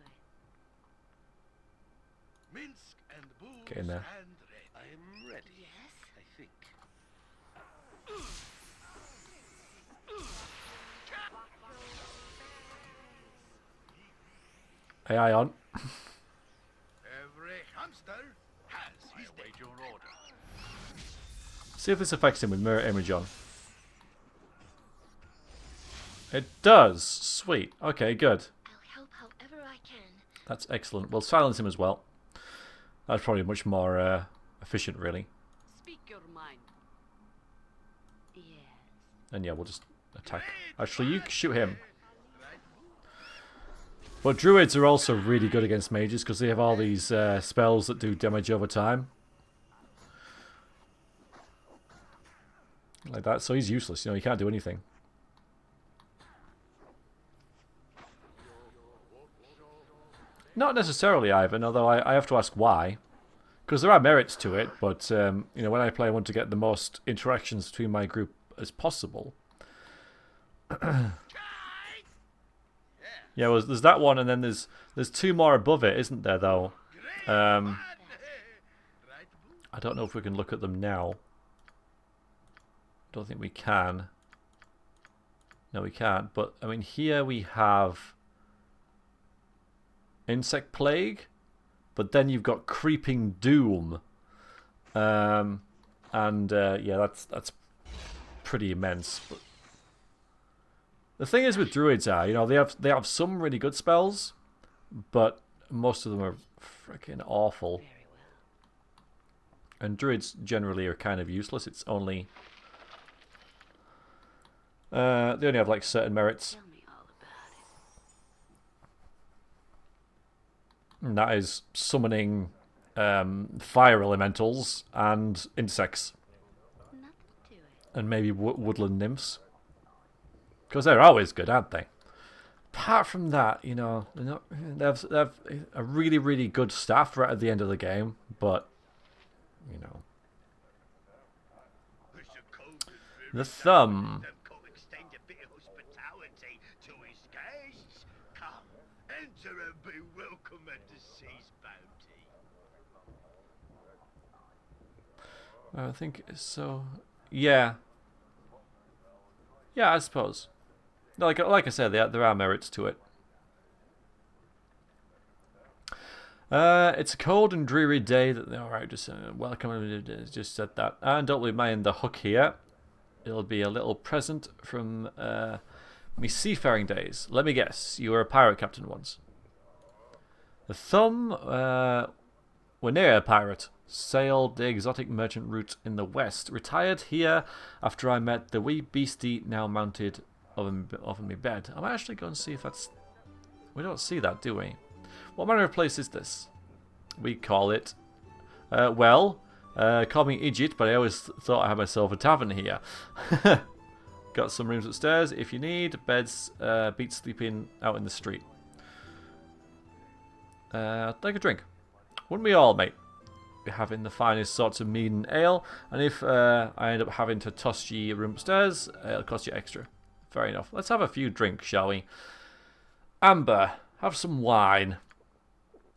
Minsk and booze Get in there. and ready. I'm ready. Yes? I think. AI on. Every hamster has his day. Await your order. See if this affects him with mirror image on. It does. Sweet. Okay, good. I'll help however I can. That's excellent. We'll silence him as well. That's probably much more efficient, really. Speak your mind. Yes. And yeah, we'll just attack. Actually, you shoot him. But druids are also really good against mages because they have all these spells that do damage over time. Like that. So he's useless. You know, he can't do anything. Not necessarily, Ivan, although I have to ask why. Because there are merits to it, but you know, when I play, I want to get the most interactions between my group as possible. Yeah, well, there's that one, and then there's two more above it, isn't there? Though, I don't know if we can look at them now. Don't think we can. No, we can't. But I mean, here we have Insect Plague, but then you've got Creeping Doom, and yeah, that's pretty immense. But the thing is with druids you know, they have some really good spells, but most of them are freaking awful. Very well. And druids generally are kind of useless. It's only they only have like certain merits. Tell me all about it. And that is summoning fire elementals and insects, Nothing to it. and maybe woodland nymphs. Because they're always good, aren't they? Apart from that, you know, they have a really, really good staff right at the end of the game, but, you know. The thumb. Extend a bit of hospitality to his guests. Come, enter and be welcome at the sea's bounty. I think so. Yeah. Yeah, I suppose. Like I said, there are merits to it. It's a cold and dreary day. All right, just welcome. Just said that, and don't leave mind the hook here. It'll be a little present from me seafaring days. Let me guess, you were a pirate captain once. The thumb were near a pirate. Sailed the exotic merchant route in the west. Retired here after I met the wee beastie now mounted over my bed. I might actually go and see if that's... We don't see that, do we? What manner of place is this? We call it... call me Egypt, but I always thought I had myself a tavern here. Got some rooms upstairs if you need. Beds, beat sleeping out in the street. Take a drink. Wouldn't we all, mate? We're having the finest sorts of mead and ale, and if I end up having to toss you a room upstairs, it'll cost you extra. Fair enough. Let's have a few drinks, shall we? Amber, have some wine.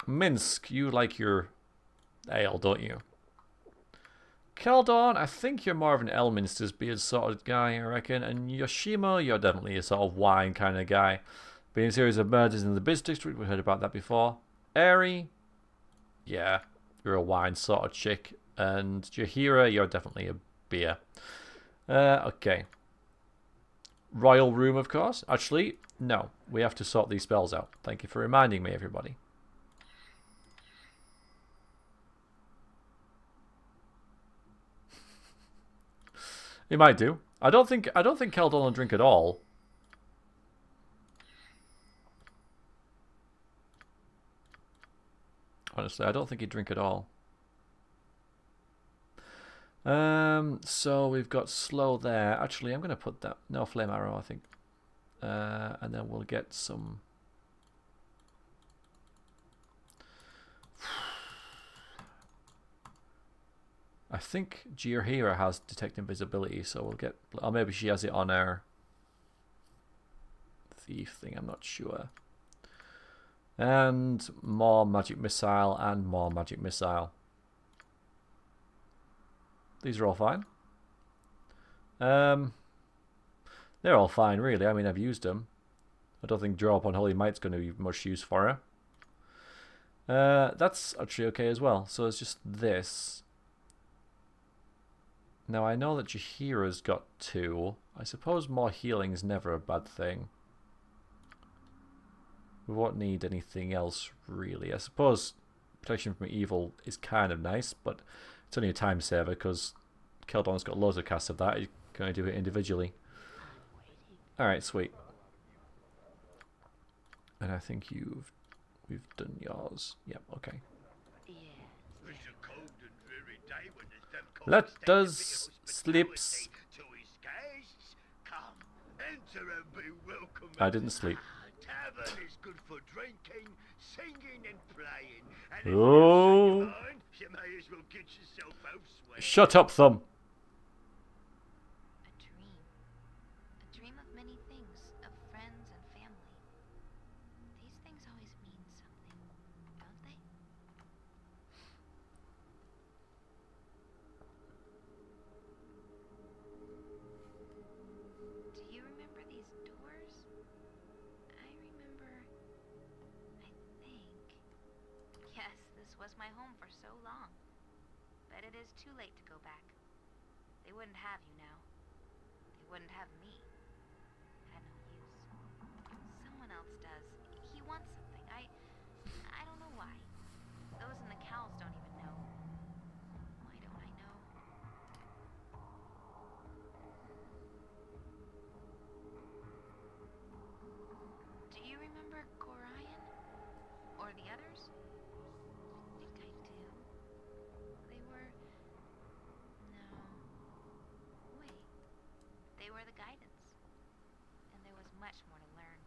Minsk, you like your ale, don't you? Keldorn, I think you're more of an Elminster's beard sort of guy, I reckon. And Yoshimo, you're definitely a sort of wine kind of guy. Been a series of murders in the Biz District, we heard about that before. Airy, yeah, you're a wine sort of chick. And Jahira, you're definitely a beer. Okay. Royal Room, of course. Actually, no. We have to sort these spells out. Thank you for reminding me, everybody. He might do. I don't think Keldon will drink at all. Honestly, I don't think he'd drink at all. So we've got slow there. Actually, I'm going to put that... No, flame arrow, I think. And then we'll get some... I think Giorhira has detect invisibility, so we'll get... Or maybe she has it on her thief thing, I'm not sure. And more magic missile and more magic missile. These are all fine. They're all fine, really. I mean, I've used them. I don't think Draw Upon Holy Might's going to be much use for her. That's actually okay as well. So it's just this. Now, I know that Jaheira's got 2. I suppose more healing is never a bad thing. We won't need anything else, really. I suppose protection from evil is kind of nice, but it's only a time saver because Keldon's got loads of casts of that. He's going to do it individually. Alright, sweet. And I think we've done yours. Yep, okay. Let us slips. I didn't sleep. Tavern is good for drinking, singing and playing. And Oh. you may as well get yourself elsewhere. Shut up, Thumb. A dream. A dream of many things, of friends and family. These things always mean something, don't they? Do you remember these doors? I remember... I think... Yes, this was my home for so long. But it is too late to go back. They wouldn't have you now. They wouldn't have me. Had no use. Someone else does. He wants something. I don't know why. Those in the cows don't even know. Why don't I know? Do you remember Corian? Or the others? I think I do. They were... No. Wait. They were the guidance. And there was much more to learn.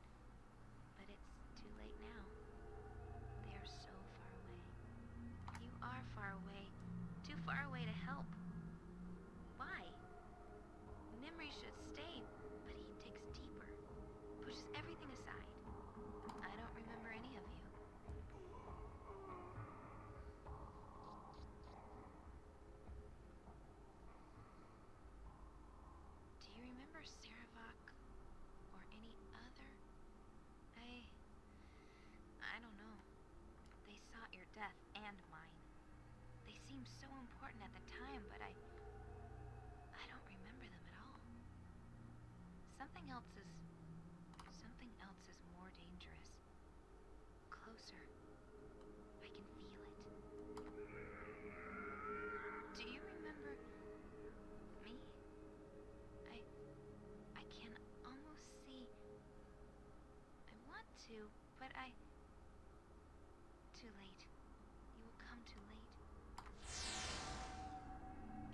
But it's too late now. They are so far away. You are far away. Too far away to help. Why? Nimri should stay, but he digs deeper. Pushes everything aside. I don't remember any of you. Do you remember Saravak or any other? I don't know. They sought your death and mine. They seemed so important at the time, but I don't remember them at all. Something else is more dangerous. Closer. I can feel it. Do you remember me? I can almost see. I want to, but too late. You will come too late.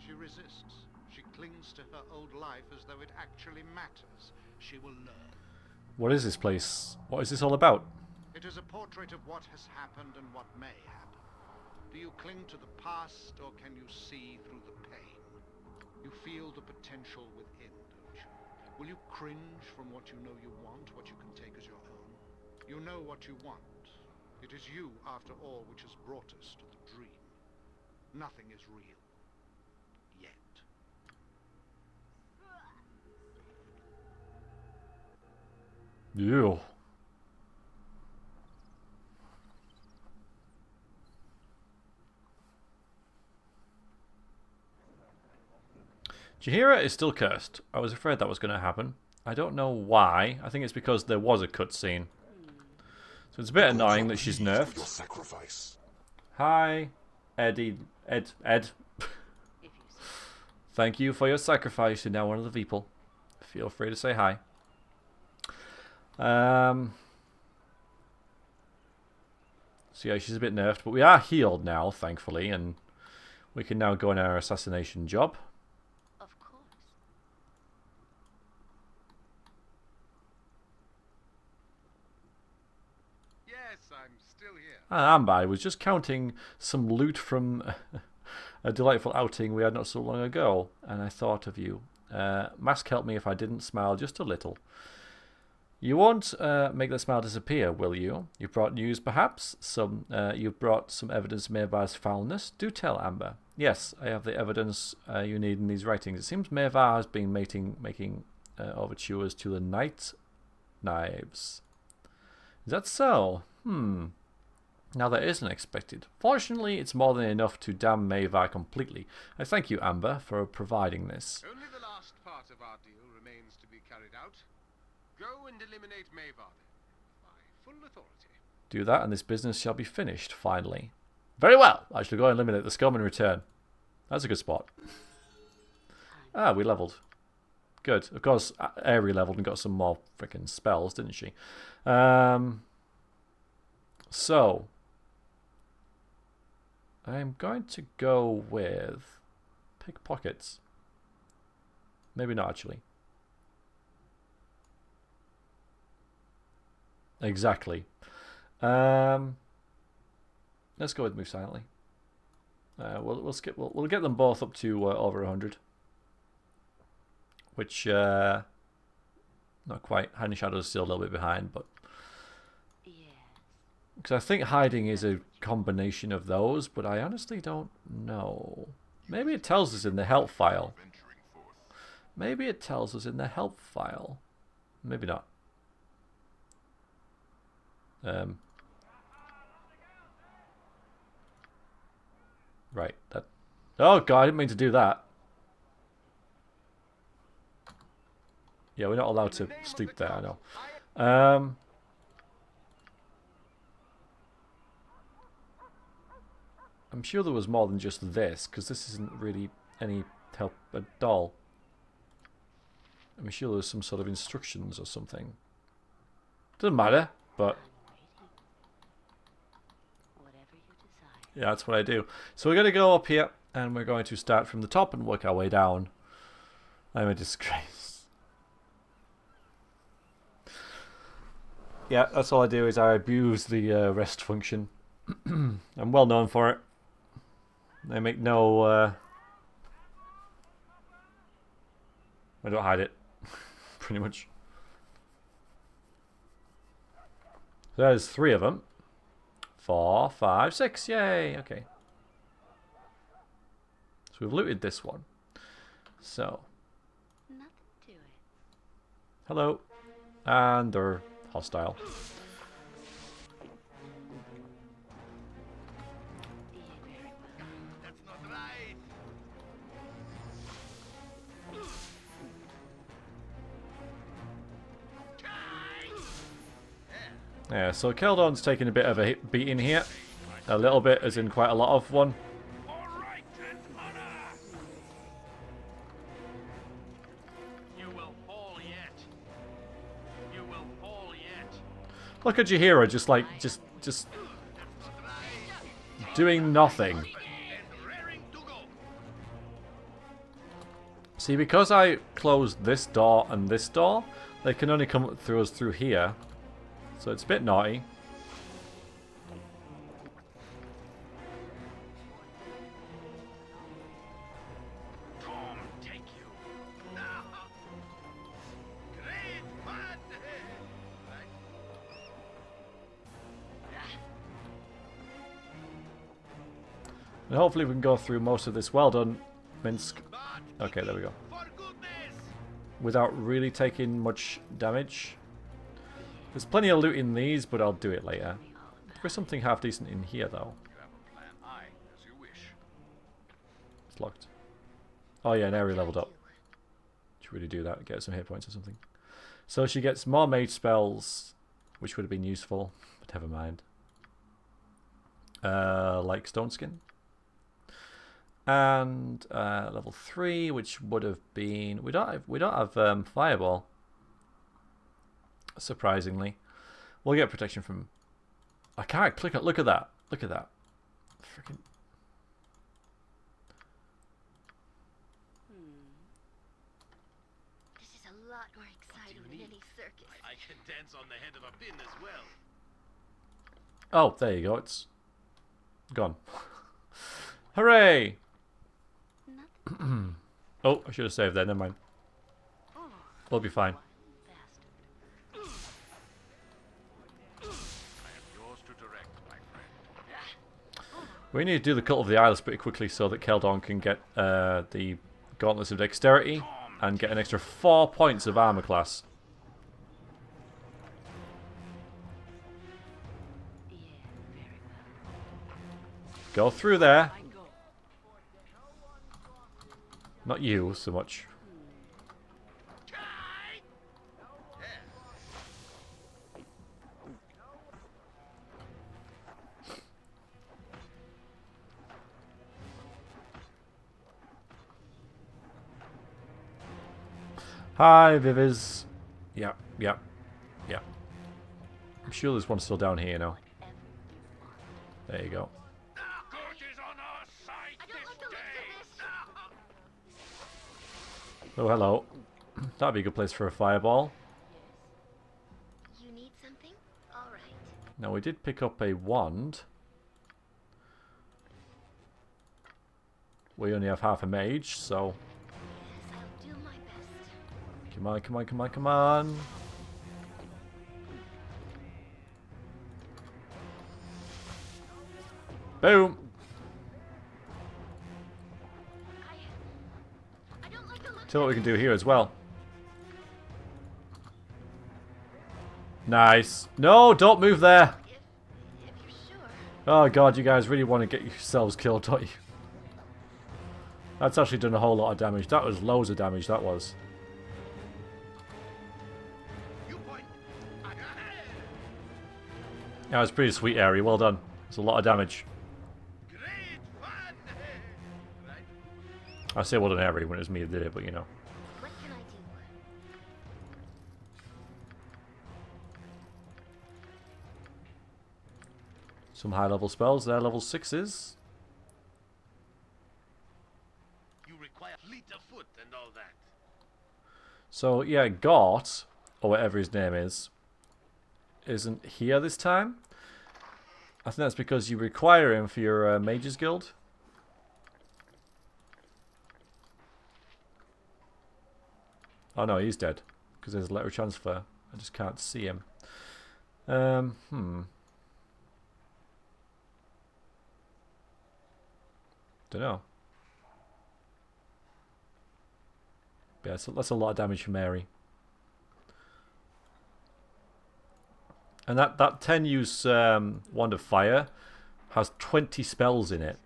She resists. She clings to her old life as though it actually matters. She will learn. What is this place? What is this all about? It is a portrait of what has happened and what may happen. Do you cling to the past, or can you see through the pain? You feel the potential within, don't you? Will you cringe from what you know you want, what you can take as your own? You know what you want. It is you, after all, which has brought us to the dream. Nothing is real. Yet. Ew. Jaheira is still cursed. I was afraid that was going to happen. I don't know why. I think it's because there was a cutscene. So it's a bit annoying that she's nerfed. Your sacrifice. Hi, Eddie. Ed. If you say. Thank you for your sacrifice. You're now one of the people. Feel free to say hi. So yeah, she's a bit nerfed, but we are healed now, thankfully, and we can now go on our assassination job. Of course. Yes, I'm still here. I was just counting some loot from A delightful outing we had not so long ago, and I thought of you. Mask helped me if I didn't smile just a little. You won't make the smile disappear, will you? You brought news, perhaps? You brought some evidence of Maevar's foulness? Do tell, Amber. Yes, I have the evidence you need in these writings. It seems Maevar has been making overtures to the Night Knives. Is that so? Now that isn't expected. Fortunately, it's more than enough to damn Maevar completely. I thank you, Amber, for providing this. Only the last part of our deal remains to be carried out. Go and eliminate Maevar, then, by full authority. Do that, and this business shall be finished, finally. Very well! I shall go and eliminate the scum and return. That's a good spot. Ah, we levelled. Good. Of course, Aerie levelled and got some more freaking spells, didn't she? So, I'm going to go with pickpockets. Maybe not, actually. Exactly. Let's go with move silently. We'll skip. We'll get them both up to over 100, which not quite. Hiding Shadow is still a little bit behind, but because I think hiding is a combination of those, but I honestly don't know. Maybe it tells us in the help file. Maybe it tells us in the help file. Maybe not. Right. That. Oh god, I didn't mean to do that. Yeah, we're not allowed to sleep there. I know. I'm sure there was more than just this, because this isn't really any help at all. I'm sure there's some sort of instructions or something. Doesn't matter, but yeah, that's what I do. So we're going to go up here, and we're going to start from the top and work our way down. I'm a disgrace. Yeah, that's all I do, is I abuse the rest function. I'm well known for it. I make no... I don't hide it, pretty much. So there's 3 of them. 4, 5, 6. Yay! Okay. So we've looted this one. So. Nothing to it. Hello. And they're hostile. That's not right. Yeah, so Keldon's taking a bit of a beating here. A little bit, as in quite a lot of one. All right, and honor. You will fall yet. You will fall yet. Look at your hero, just like, just doing nothing. And raring to go. See, because I closed this door and this door, they can only come through us through here. So it's a bit naughty. Tom, take you. Now. Great fun. Right. And hopefully we can go through most of this. Well done, Minsk. Okay, there we go. For goodness. Without really taking much damage. There's plenty of loot in these, but I'll do it later. There's something half decent in here, though. You have a plan I, as you wish. It's locked. Oh yeah, an area leveled up. Should really do that, get some hit points or something. So she gets more mage spells, which would have been useful, but never mind. Like Stone Skin. And level 3, which would have been... We don't have Fireball. Surprisingly. We'll get protection from... I can't click it. Look at that. Look at that. Freaking... This is a lot more exciting than any circus. I can dance on the head of a pin as well. Oh, there you go. It's gone. Hooray! Oh, I should have saved that. Never mind. We'll be fine. We need to do the Cult of the Isles pretty quickly so that Keldon can get the Gauntlets of Dexterity and get an extra 4 points of armor class. Go through there. Not you so much. Hi, Viviz. Yeah. I'm sure there's one still down here now. There you go. Oh, hello. That'd be a good place for a fireball. You need something? All right. Now, we did pick up a wand. We only have half a mage, so... Yes, I'll do my best. Come on. Boom! I don't like the look. Tell what we can do here as well. Nice. No, don't move there. If you're sure. Oh god, you guys really want to get yourselves killed, don't you? That's actually done a whole lot of damage. That was loads of damage, that was. That was a pretty sweet area, well done. It's a lot of damage. I say well done area when it's me that did it, but you know. What can I do? Some high level spells, they're level 6s. You require fleet of foot and all that. So yeah, Gort, or whatever his name is, isn't here this time. I think that's because you require him for your Mages Guild. Oh no, he's dead. Because there's a letter of transfer. I just can't see him. Don't know. Yeah, that's a lot of damage for Mary. And that 10 use Wand of Fire has 20 spells in it.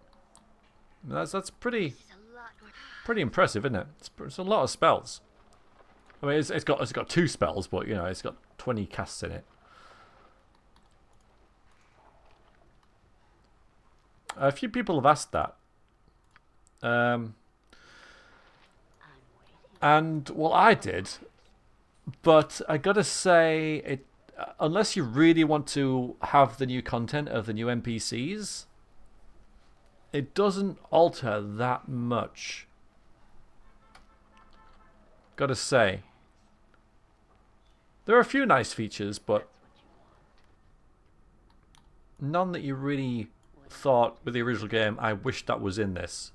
That's pretty impressive, isn't it? It's a lot of spells. I mean, it's got 2 spells, but you know, it's got 20 casts in it. A few people have asked that. And well, I did, but I gotta say, it unless you really want to have the new content of the new NPCs, it doesn't alter that much. Gotta say, there are a few nice features, but none that you really thought with the original game, I wish that was in this.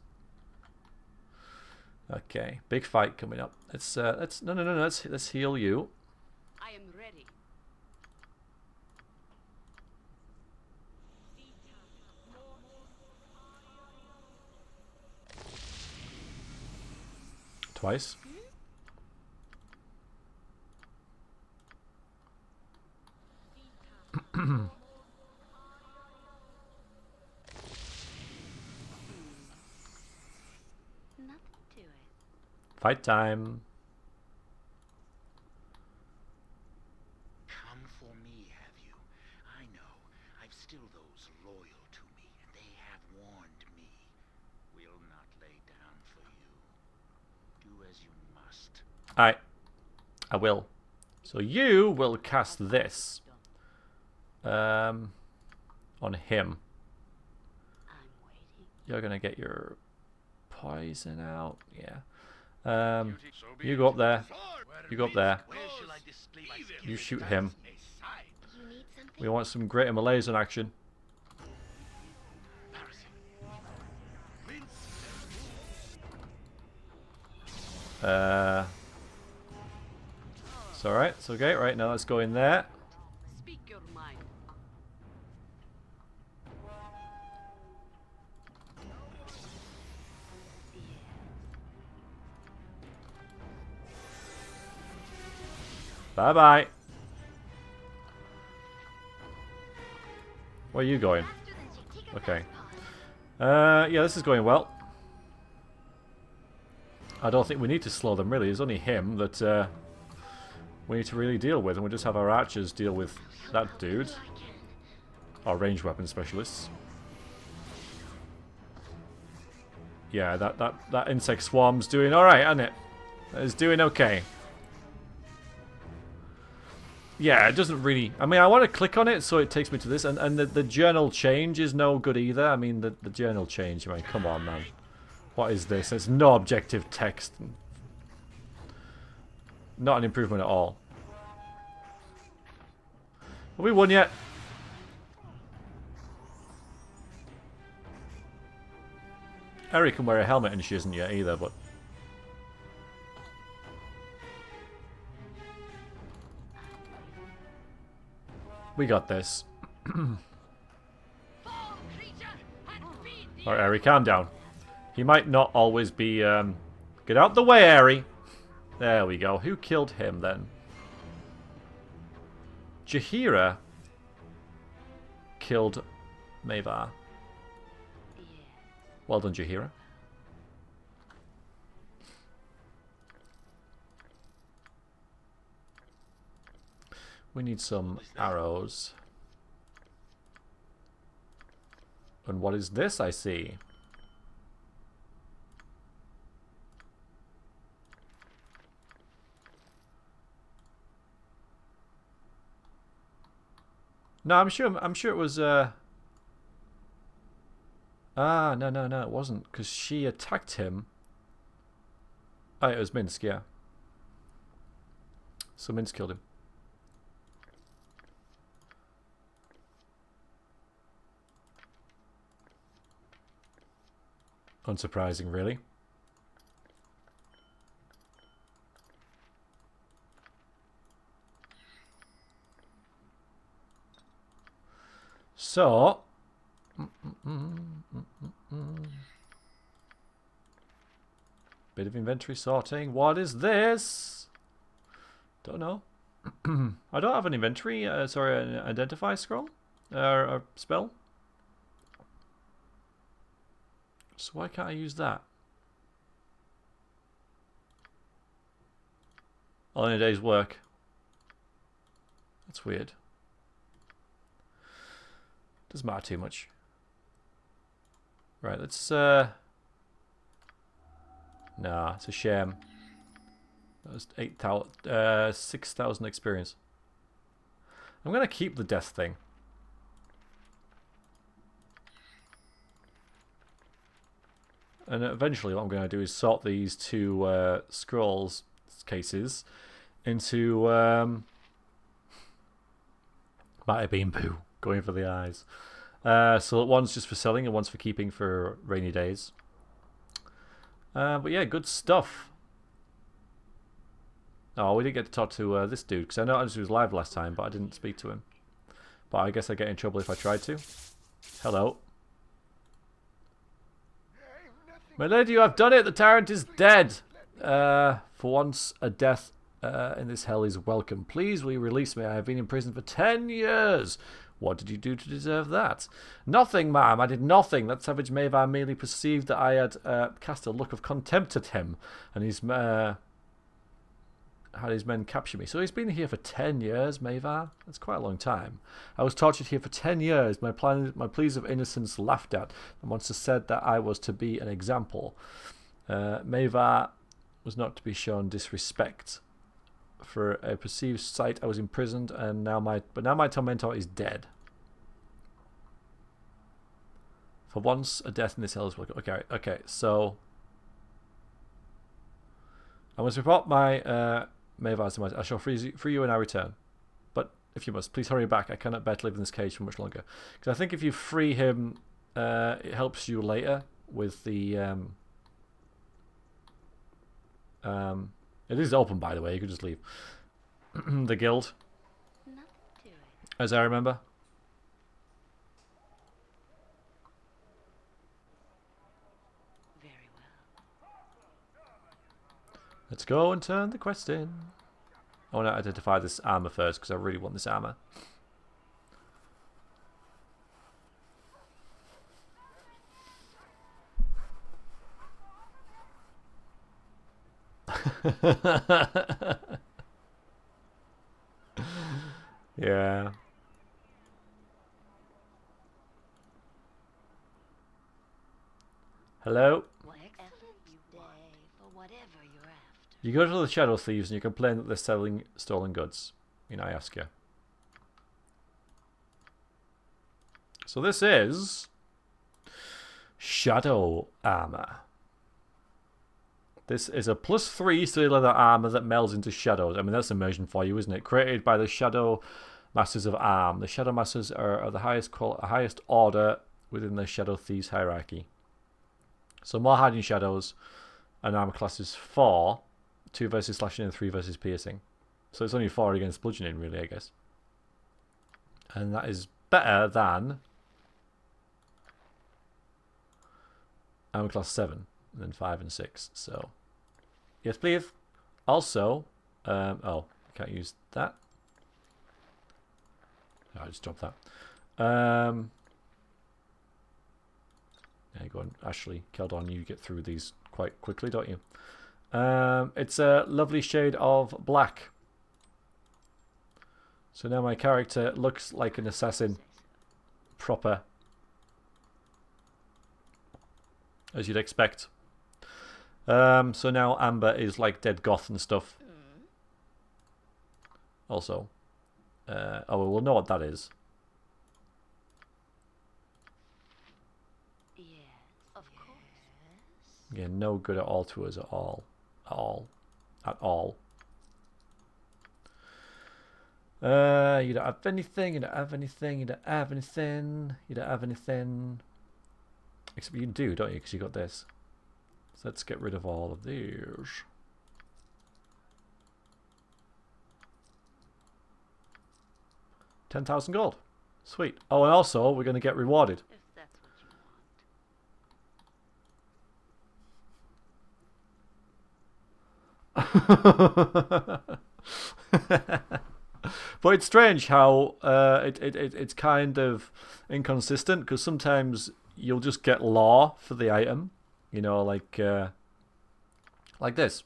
Okay, big fight coming up. Let's let's heal you. I am ready. Twice. Nothing to it. Fight time. Come for me, have you? I know. I've still those loyal to me, and they have warned me. We'll not lay down for you. Do as you must. Alright. I will. So you will cast this. On him. I'm waiting. You're gonna get your poison out. Yeah. You go up there. You go up there. Where shall I display my skills? You shoot him. You need something? We want some greater melees in action. It's alright, it's okay. Right, now let's go in there. Speak your mind. Bye-bye. Where are you going? Okay. Yeah, this is going well. I don't think we need to slow them, really. It's only him that we need to really deal with, and we'll just have our archers deal with that dude. Our ranged weapon specialists. Yeah, that insect swarm's doing alright, isn't it? It's doing okay. Yeah, it doesn't really... I mean, I want to click on it so it takes me to this, and the journal change is no good either. I mean, the journal change, I mean, come on, man. What is this? It's no objective text. Not an improvement at all. Have we won yet? Eri can wear a helmet and she isn't yet either, but... we got this. Alright, Eri, calm down. He might not always be... get out the way, Eri! There we go. Who killed him, then? Jaheira killed Mavar. Well done, Jaheira. We need some arrows. And what is this I see? No, I'm sure it was no, it wasn't, because she attacked him. Oh, it was Minsk, yeah. So Minsk killed him. Unsurprising, really. So, bit of inventory sorting. What is this? Don't know. I don't have an inventory. Sorry, an identify scroll or spell. So why can't I use that? All in a day's work. That's weird. Doesn't matter too much. Right, let's nah, it's a shame. That was 6,000 experience. I'm gonna keep the death thing. And eventually what I'm going to do is sort these two scrolls cases into might have been Boo, going for the eyes. So one's just for selling and one's for keeping for rainy days. But yeah, good stuff. Oh, we didn't get to talk to this dude, because I noticed he was live last time, but I didn't speak to him. But I guess I'd get in trouble if I tried to. Hello. My lady, you have done it! The tyrant is dead! For once, a death in this hell is welcome. Please, will you release me? I have been in prison for 10 years! What did you do to deserve that? Nothing, ma'am. I did nothing. That savage Mavar merely perceived that I had cast a look of contempt at him, and he's had his men capture me. So he's been here for 10 years, Mavar. That's quite a long time. I was tortured here for 10 years. My pleas of innocence laughed at. The monster said that I was to be an example. Mavar was not to be shown disrespect. For a perceived sight, I was imprisoned, and now my tormentor is dead. For once, a death in this hell is welcome. Okay. So I must report my Mavar's demise. I shall free you when I return. But if you must, please hurry back. I cannot bear to live in this cage for much longer. Because I think if you free him, it helps you later with the It is open, by the way. You could just leave. The guild, Nothing to it. as I remember. Very well. Let's go and turn the quest in. I want to identify this armor first because I really want this armor. Yeah. Hello? What excellent day for whatever you're after. You go to the Shadow Thieves and you complain that they're selling stolen goods. I ask you. So this is Shadow Armor. This is a +3 steel leather armor that melds into shadows. I mean, that's immersion for you, isn't it? Created by the Shadow Masters of Arm. The Shadow Masters are the highest order within the Shadow Thieves hierarchy. So more hiding shadows, and armor class is 4. 2 versus slashing and 3 versus piercing. So it's only 4 against bludgeoning, really, I guess. And that is better than armor class 7, and then 5 and 6. So, yes, please. Also, oh, can't use that. I just dropped that. There you go, Ashley, Keldon, you get through these quite quickly, don't you? It's a lovely shade of black. So now my character looks like an assassin. Proper. As you'd expect. So now Amber is like dead goth and stuff. Also. Oh, we'll know what that is. Of course. Yeah, no good at all to us at all. At all. At all. You don't have anything, you don't have anything, you don't have anything, you don't have anything. Except you do, don't you? Because you got this. So let's get rid of all of these. $10,000 gold. Sweet. Oh, and also, we're going to get rewarded. If that's what you want. But it's strange how it's kind of inconsistent, because sometimes you'll just get lore for the item, like this.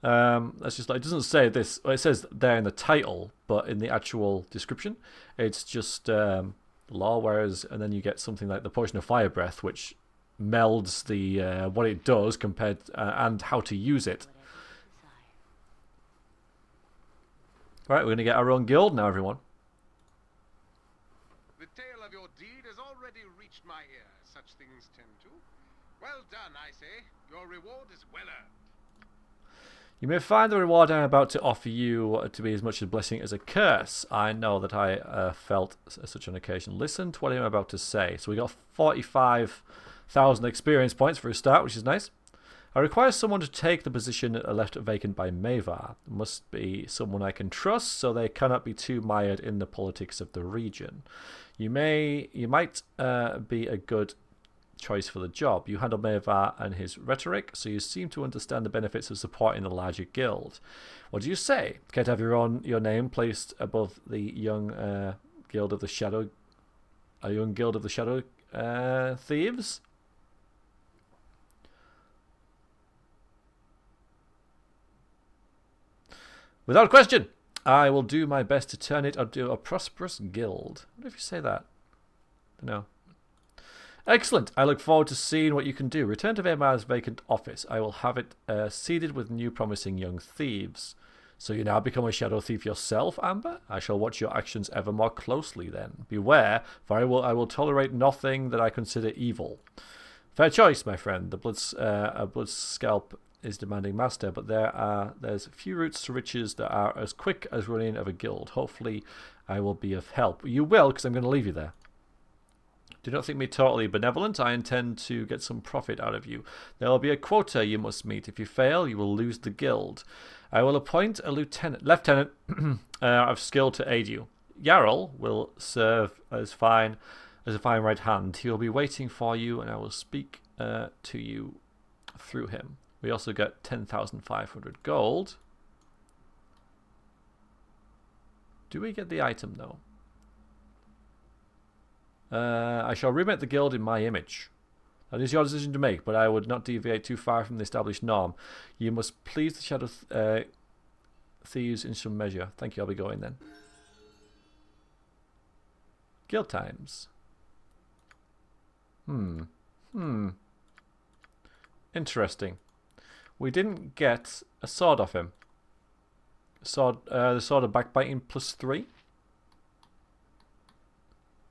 That's just like, it doesn't say this. Well, it says there in the title, but in the actual description, it's just lore. Whereas, and then you get something like the potion of fire breath, which melds the what it does compared and how to use it. Right, we're going to get our own guild now, everyone. The tale of your deed has already reached my ears. Such things tend to. Well done, I say. Your reward is well earned. You may find the reward I'm about to offer you to be as much a blessing as a curse. I know that I felt such an occasion. Listen to what I'm about to say. So we got 45,000 experience points for a start, which is nice. I require someone to take the position left vacant by Mavar. It must be someone I can trust, so they cannot be too mired in the politics of the region. You might be a good choice for the job. You handle Mavar and his rhetoric, so you seem to understand the benefits of supporting the larger guild. What do you say? Care to have your name placed above the young guild of the Shadow? A young guild of the Shadow Thieves? Without question, I will do my best to turn it into a prosperous guild. What if you say that? No. Excellent. I look forward to seeing what you can do. Return to Vaymar's vacant office. I will have it seeded with new promising young thieves. So you now become a shadow thief yourself, Amber? I shall watch your actions ever more closely then. Beware, for I will tolerate nothing that I consider evil. Fair choice, my friend. A blood scalp is demanding master, but there's few routes to riches that are as quick as running of a guild. Hopefully I will be of help. You will, because I'm going to leave you there. Do not think me totally benevolent. I intend to get some profit out of you. There will be a quota you must meet. If you fail, you will lose the guild. I will appoint a lieutenant of skill to aid you. Jarl will serve as a fine right hand. He will be waiting for you, and I will speak to you through him. We also get 10,500 gold. Do we get the item though? I shall remake the guild in my image. That is your decision to make, but I would not deviate too far from the established norm. You must please the Shadow Thieves in some measure. Thank you, I'll be going then. Guild times. Interesting. We didn't get a sword off him. The sword of backbiting +3.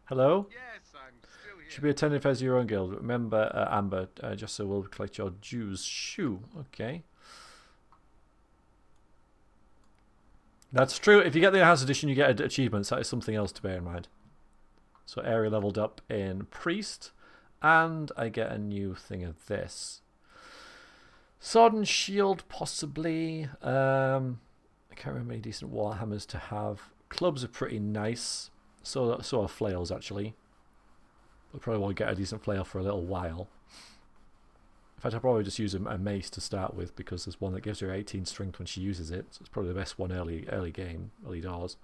Hello? Yes, I'm still here. Should be attended as your own guild. Remember, Amber, just so we'll collect your dues. Shoo. Okay. That's true. If you get the Enhanced Edition, you get achievements. That is something else to bear in mind. So area leveled up in Priest. And I get a new thing of this. Sword and shield, possibly. I can't remember any decent warhammers to have. Clubs are pretty nice. So are flails, actually. I probably won't get a decent flail for a little while. In fact, I'll probably just use a mace to start with, because there's one that gives her 18 strength when she uses it. So it's probably the best one early game, early doors.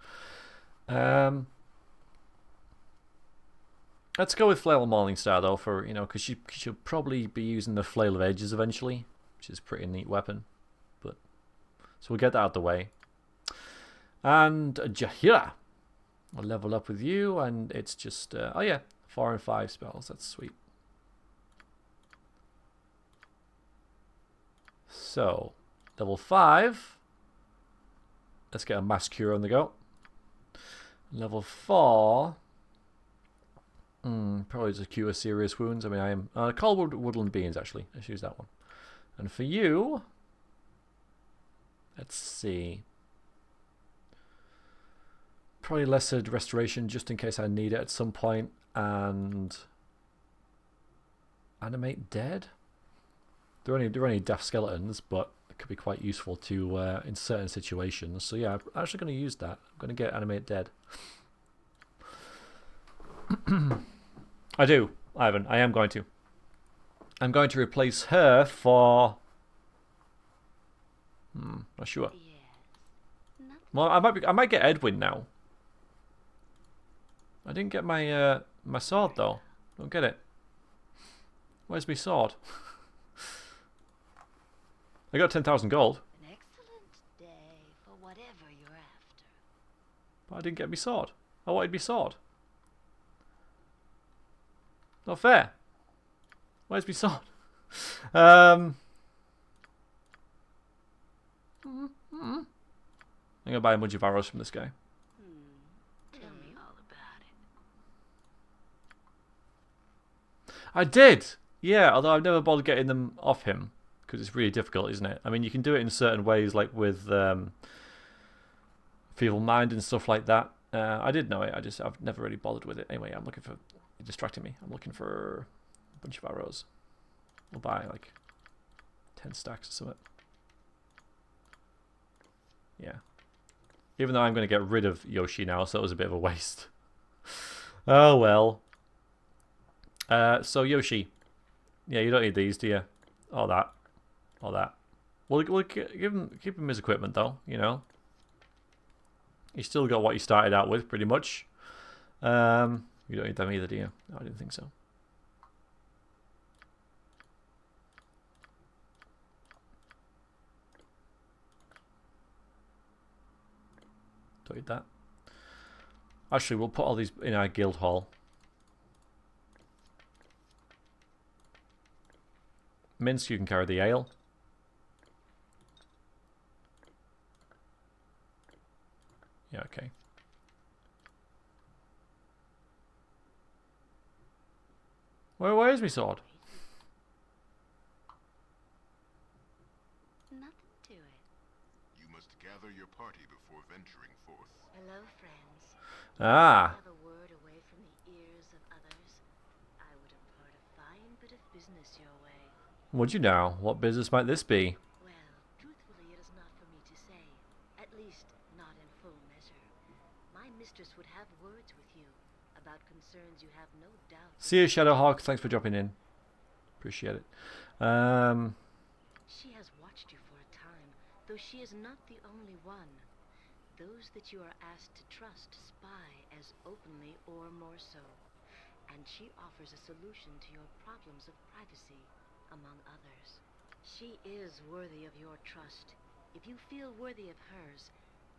Let's go with Flail of Morningstar though, for because she'll probably be using the Flail of Ages eventually, which is a pretty neat weapon. But so we'll get that out of the way. And Jahira, I'll level up with you, and it's just 4 and 5 spells. That's sweet. So level 5. Let's get a Mass Cure on the go. Level 4. Probably just cure serious wounds. I mean, I am Cold Woodland Beans, actually. Let's use that one. And for you, let's see. Probably lesser restoration, just in case I need it at some point. And animate dead. They're only deaf skeletons, but it could be quite useful to in certain situations. So yeah, I'm actually going to use that. I'm going to get animate dead. I do, Ivan. I am going to. I'm going to replace her for. Not sure. Well, I might get Edwin now. I didn't get my my sword though. Don't get it. Where's my sword? I got 10,000 gold. An excellent day for whatever you're after. But I didn't get my sword. I wanted my sword. Not fair. Where's my sword? I'm gonna buy a bunch of arrows from this guy. Tell me all about it. I did! Yeah, although I've never bothered getting them off him. Because it's really difficult, isn't it? I mean, you can do it in certain ways, like with Feeble Mind and stuff like that. I did know it, I've never really bothered with it. Anyway, I'm looking for... It distracted me. I'm looking for a bunch of arrows. We'll buy like 10 stacks or something. Yeah. Even though I'm going to get rid of Yoshi now, so it was a bit of a waste. Oh well. So Yoshi. Yeah, you don't need these, do you? All that. All that. We'll keep him his equipment though, you know. He's still got what he started out with, pretty much. You don't need them either, do you? No, I didn't think so. Don't need that. Actually, we'll put all these in our guild hall. Minsk, you can carry the ale. Yeah, okay. Where is my sword? Nothing to it. You must gather your party before venturing forth. Hello, friends. Ah. Have a word away from the ears of others. bit of business your way. Would you now? What business might this be? Well, truthfully, it is not for me to say. At least, not in full measure. My mistress would have words with you about concerns you have no doubt. See you, Shadowhawk. Thanks for dropping in. Appreciate it. She has watched you for a time, though she is not the only one. Those that you are asked to trust spy as openly or more so. And she offers a solution to your problems of privacy, among others. She is worthy of your trust. If you feel worthy of hers,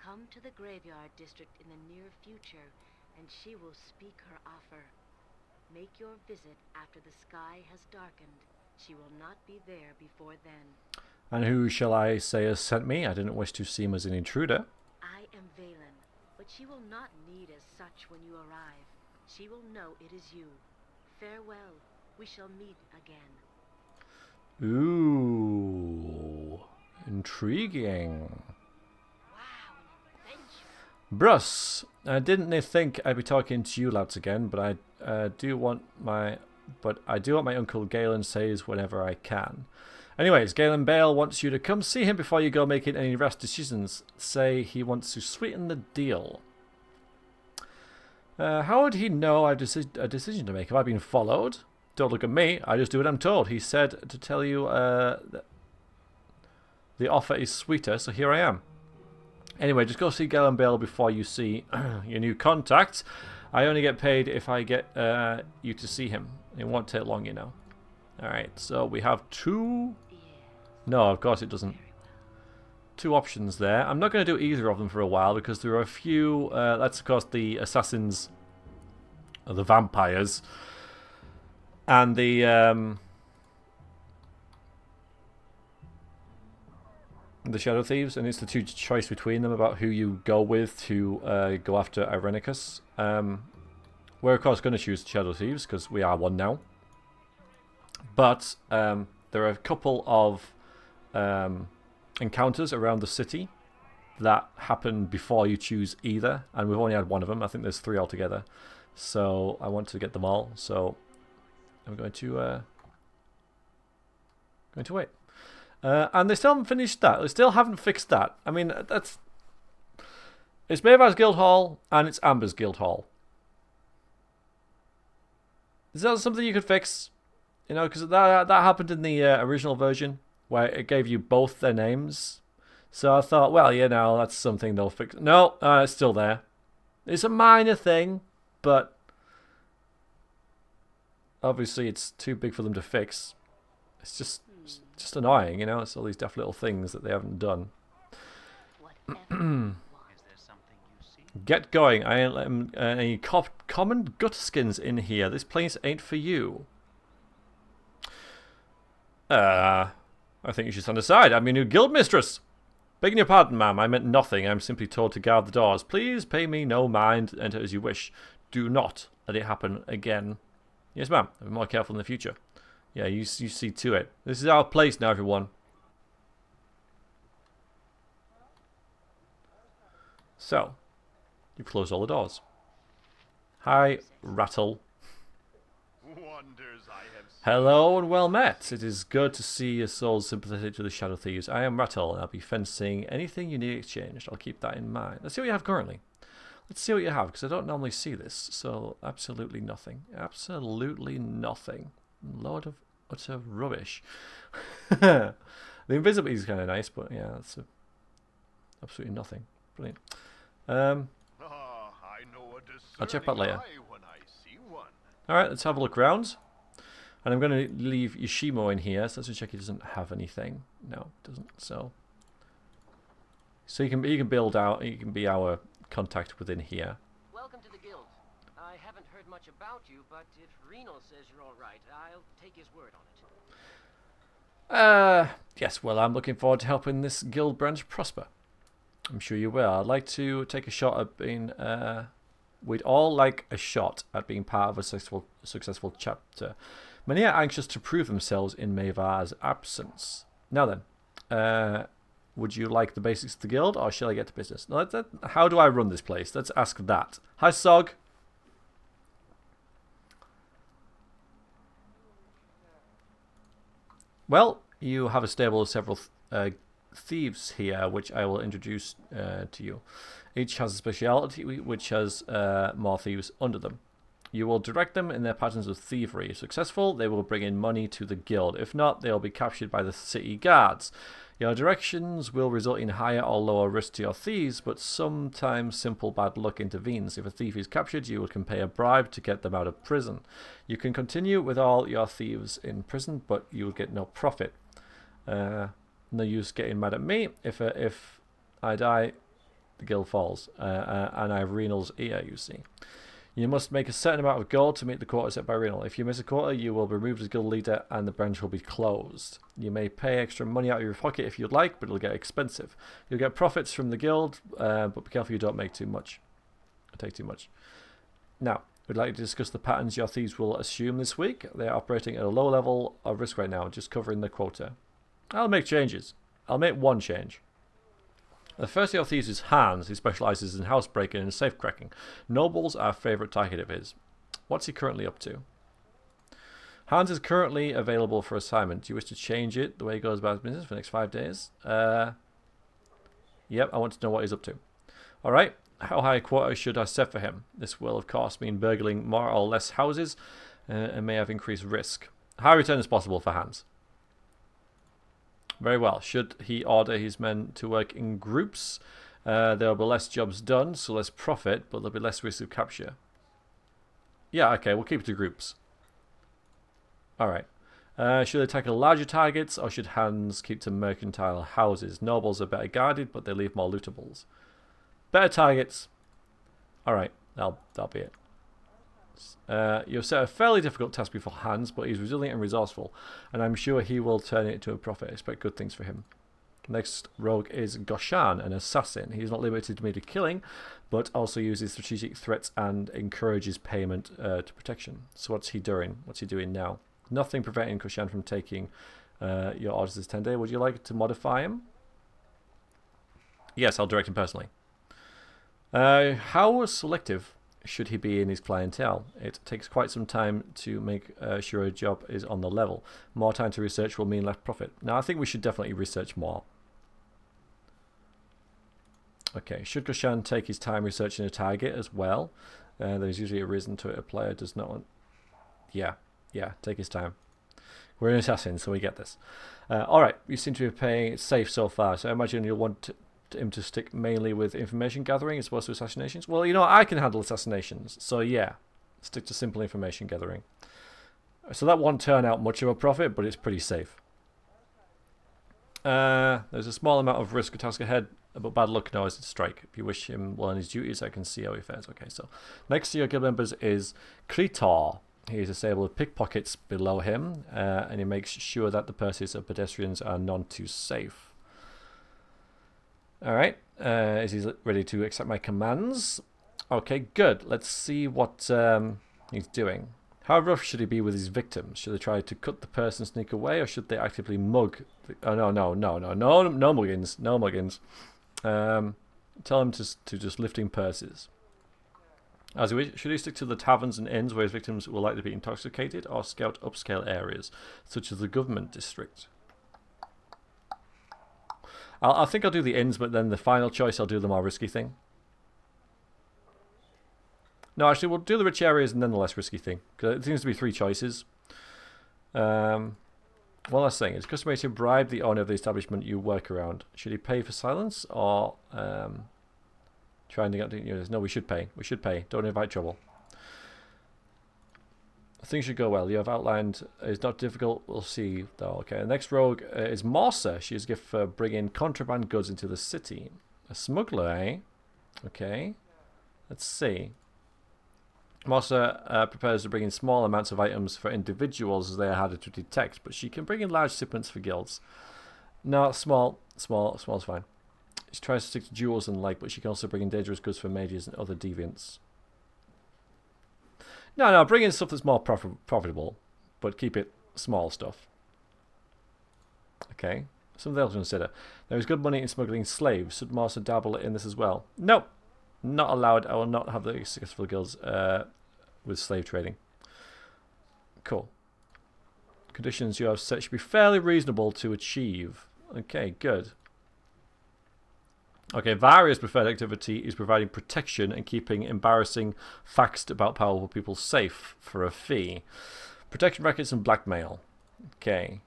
come to the graveyard district in the near future, and she will speak her offer. Make your visit after the sky has darkened. She will not be there before then. And who shall I say has sent me? I didn't wish to seem as an intruder. I am Valen, but she will not need as such when you arrive. She will know it is you. Farewell. We shall meet again. Ooh. Intriguing. Wow, an adventure. Bruss, I didn't think I'd be talking to you lads again, but I do want my Uncle Galen says whenever I can. Anyways, Galen Bale wants you to come see him before you go making any rash decisions. Say he wants to sweeten the deal. How would he know I have a decision to make? Have I been followed? Don't look at me. I just do what I'm told. He said to tell you that the offer is sweeter, so here I am. Anyway, just go see Galen Bale before you see your new contact. I only get paid if I get you to see him. It won't take long, you know. Alright, so we have two... No, of course it doesn't. Two options there. I'm not going to do either of them for a while because there are a few... that's, of course, the assassins, or the vampires, and the Shadow Thieves, and it's the two choice between them about who you go with to go after Irenicus. We're, of course, going to choose the Shadow Thieves because we are one now. But there are a couple of encounters around the city that happen before you choose either, and we've only had one of them. I think there's 3 altogether, so I want to get them all. So I'm going to wait. And they still haven't finished that. They still haven't fixed that. I mean, it's Maevar's Guildhall and it's Amber's Guildhall. Is that something you could fix? You know, because that happened in the original version where it gave you both their names. So I thought, well, you know, that's something they'll fix. No, it's still there. It's a minor thing, but obviously it's too big for them to fix. It's just annoying, you know. It's all these daft little things that they haven't done. Get going. I am any common gutskins in here. This place ain't for you. I think you should stand aside. I'm your new guild mistress. Begging your pardon, ma'am. I meant nothing. I'm simply told to guard the doors. Please pay me no mind. Enter as you wish. Do not let it happen again. Yes, ma'am. I'll be more careful in the future. Yeah, you see to it. This is our place now, everyone. So, you've closed all the doors. Hi, Rattle. Wonders I have seen. Hello and well met. It is good to see your souls sympathetic to the Shadow Thieves. I am Rattle, and I'll be fencing anything you need exchanged. I'll keep that in mind. Let's see what you have currently. Let's see what you have, because I don't normally see this. So, absolutely nothing. Absolutely nothing. Load of utter rubbish. The invisibility is kind of nice, but yeah, that's absolutely nothing. Brilliant. I know a I'll check that later. when I see one. Alright, let's have a look around. And I'm going to leave Yoshimo in here, so let's just check he doesn't have anything. No, it doesn't. So he can build out, he can be our contact within here. Welcome to the guild. I haven't heard much about you, but if Renal says you're all right, I'll take his word on it. Yes, well, I'm looking forward to helping this guild branch prosper. I'm sure you will. I'd like to take a shot at being, we'd all like a shot at being part of a successful chapter. Many are anxious to prove themselves in Maevar's absence. Now then, would you like the basics of the guild, or shall I get to business? No, how do I run this place? Let's ask that. Hi, Sog. Well, you have a stable of several thieves here, which I will introduce to you. Each has a speciality which has more thieves under them. You will direct them in their patterns of thievery. If successful, they will bring in money to the guild. If not, they will be captured by the city guards. Your directions will result in higher or lower risk to your thieves, but sometimes simple bad luck intervenes. If a thief is captured, you can pay a bribe to get them out of prison. You can continue with all your thieves in prison, but you will get no profit. No use getting mad at me. If I die, the guild falls. And I have Renal's ear, you see. You must make a certain amount of gold to meet the quota set by Renal. If you miss a quota, you will be removed as guild leader and the branch will be closed. You may pay extra money out of your pocket if you'd like, but it'll get expensive. You'll get profits from the guild, but be careful you don't make too much. Or take too much. Now, we'd like to discuss the patterns your thieves will assume this week. They are operating at a low level of risk right now, just covering the quota. I'll make changes. I'll make one change. The first of your thieves is Hans, who specialises in housebreaking and safe cracking. Nobles are a favourite target of his. What's he currently up to? Hans is currently available for assignment. Do you wish to change it the way he goes about his business for the next 5 days? Yep, I want to know what he's up to. Alright, how high a quota should I set for him? This will, of course, mean burgling more or less houses and may have increased risk. High return as possible for Hans. Very well. Should he order his men to work in groups, there will be less jobs done, so less profit, but there'll be less risk of capture. Yeah, okay, we'll keep it to groups. Alright. Should they tackle larger targets, or should Hans keep to mercantile houses? Nobles are better guarded, but they leave more lootables. Better targets. Alright, that'll be it. You've set a fairly difficult task before Hans, but he's resilient and resourceful, and I'm sure he will turn it into a profit. I expect good things for him. Next rogue is Goshan, an assassin. He's not limited to merely killing, but also uses strategic threats and encourages payment to protection. So what's he doing? What's he doing now? Nothing preventing Goshan from taking your orders this 10 day. Would you like to modify him? Yes, I'll direct him personally. How selective should he be in his clientele? It takes quite some time to make sure a job is on the level. More time to research will mean less profit. Now, I think we should definitely research more. Okay, should Goshan take his time researching a target as well? There's usually a reason to it. A player does not want... Yeah, take his time. We're an assassin, so we get this. Alright, you seem to be playing it safe so far, so I imagine you'll want him to stick mainly with information gathering as opposed to assassinations. Well, you know, I can handle assassinations, so yeah, stick to simple information gathering. So that won't turn out much of a profit, but it's pretty safe. There's a small amount of risk or task ahead, but bad luck no is a strike. If you wish him well in his duties, I can see how he fares. Okay, so next to your guild members is Traitors. He is a stable of pickpockets below him, and he makes sure that the purses of pedestrians are none too safe. Alright, is he ready to accept my commands? Okay, good. Let's see what he's doing. How rough should he be with his victims? Should they try to cut the purse and sneak away, or should they actively mug? Oh, no muggins. No muggins. Tell him to just lifting purses. As he wishes, should he stick to the taverns and inns where his victims will likely be intoxicated, or scout upscale areas, such as the government district? I think I'll do the inns, but then the final choice I'll do the more risky thing. No, actually, we'll do the rich areas and then the less risky thing, because it seems to be 3 choices. One last thing. It's customary to bribe the owner of the establishment you work around. Should he pay for silence, or try and get units? No, we should pay. We should pay. Don't invite trouble. Things should go well. You have outlined it's not difficult. We'll see, though. Okay, the next rogue is Morsa. She is a gift for bringing contraband goods into the city. A smuggler, eh? Okay. Let's see. Morsa prepares to bring in small amounts of items for individuals as they are harder to detect, but she can bring in large shipments for guilds. No, small's fine. She tries to stick to jewels and like, but she can also bring in dangerous goods for mages and other deviants. No, bring in stuff that's more profitable, but keep it small stuff. Okay, something else to consider. There is good money in smuggling slaves. Should Morsa dabble in this as well? Nope, not allowed. I will not have the successful guilds with slave trading. Cool. Conditions you have set should be fairly reasonable to achieve. Okay, good. Okay, Varia's preferred activity is providing protection and keeping embarrassing facts about powerful people safe for a fee. Protection rackets and blackmail. Okay.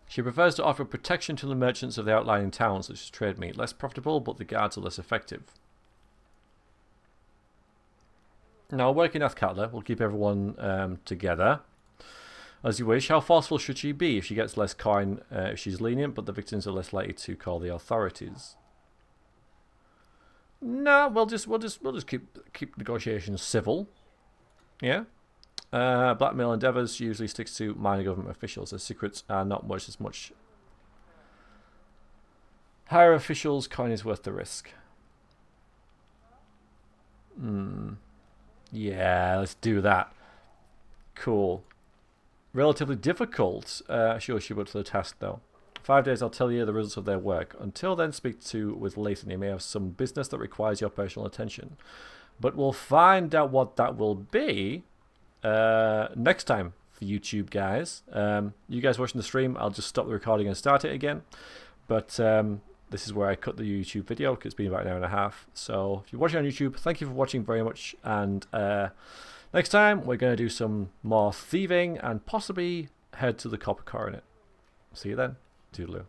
She prefers to offer protection to the merchants of the outlying towns, such as trade meat. Less profitable, but the guards are less effective. Now, working Athkatla will keep everyone together. As you wish. How forceful should she be? If she gets less coin, if she's lenient, but the victims are less likely to call the authorities. No, we'll just keep negotiations civil. Yeah. Blackmail endeavours usually sticks to minor government officials. Their secrets are not much as much. Higher officials, coin is worth the risk. Yeah, let's do that. Cool. Relatively difficult. Sure, she would for the task though. 5 days, I'll tell you the results of their work. Until then, speak with Layton. He may have some business that requires your personal attention. But we'll find out what that will be next time for YouTube, guys. You guys watching the stream, I'll just stop the recording and start it again. But this is where I cut the YouTube video because it's been about an hour and a half. So if you're watching on YouTube, thank you for watching very much. And next time, we're going to do some more thieving and possibly head to the Copper Coronet. See you then. Toodaloo.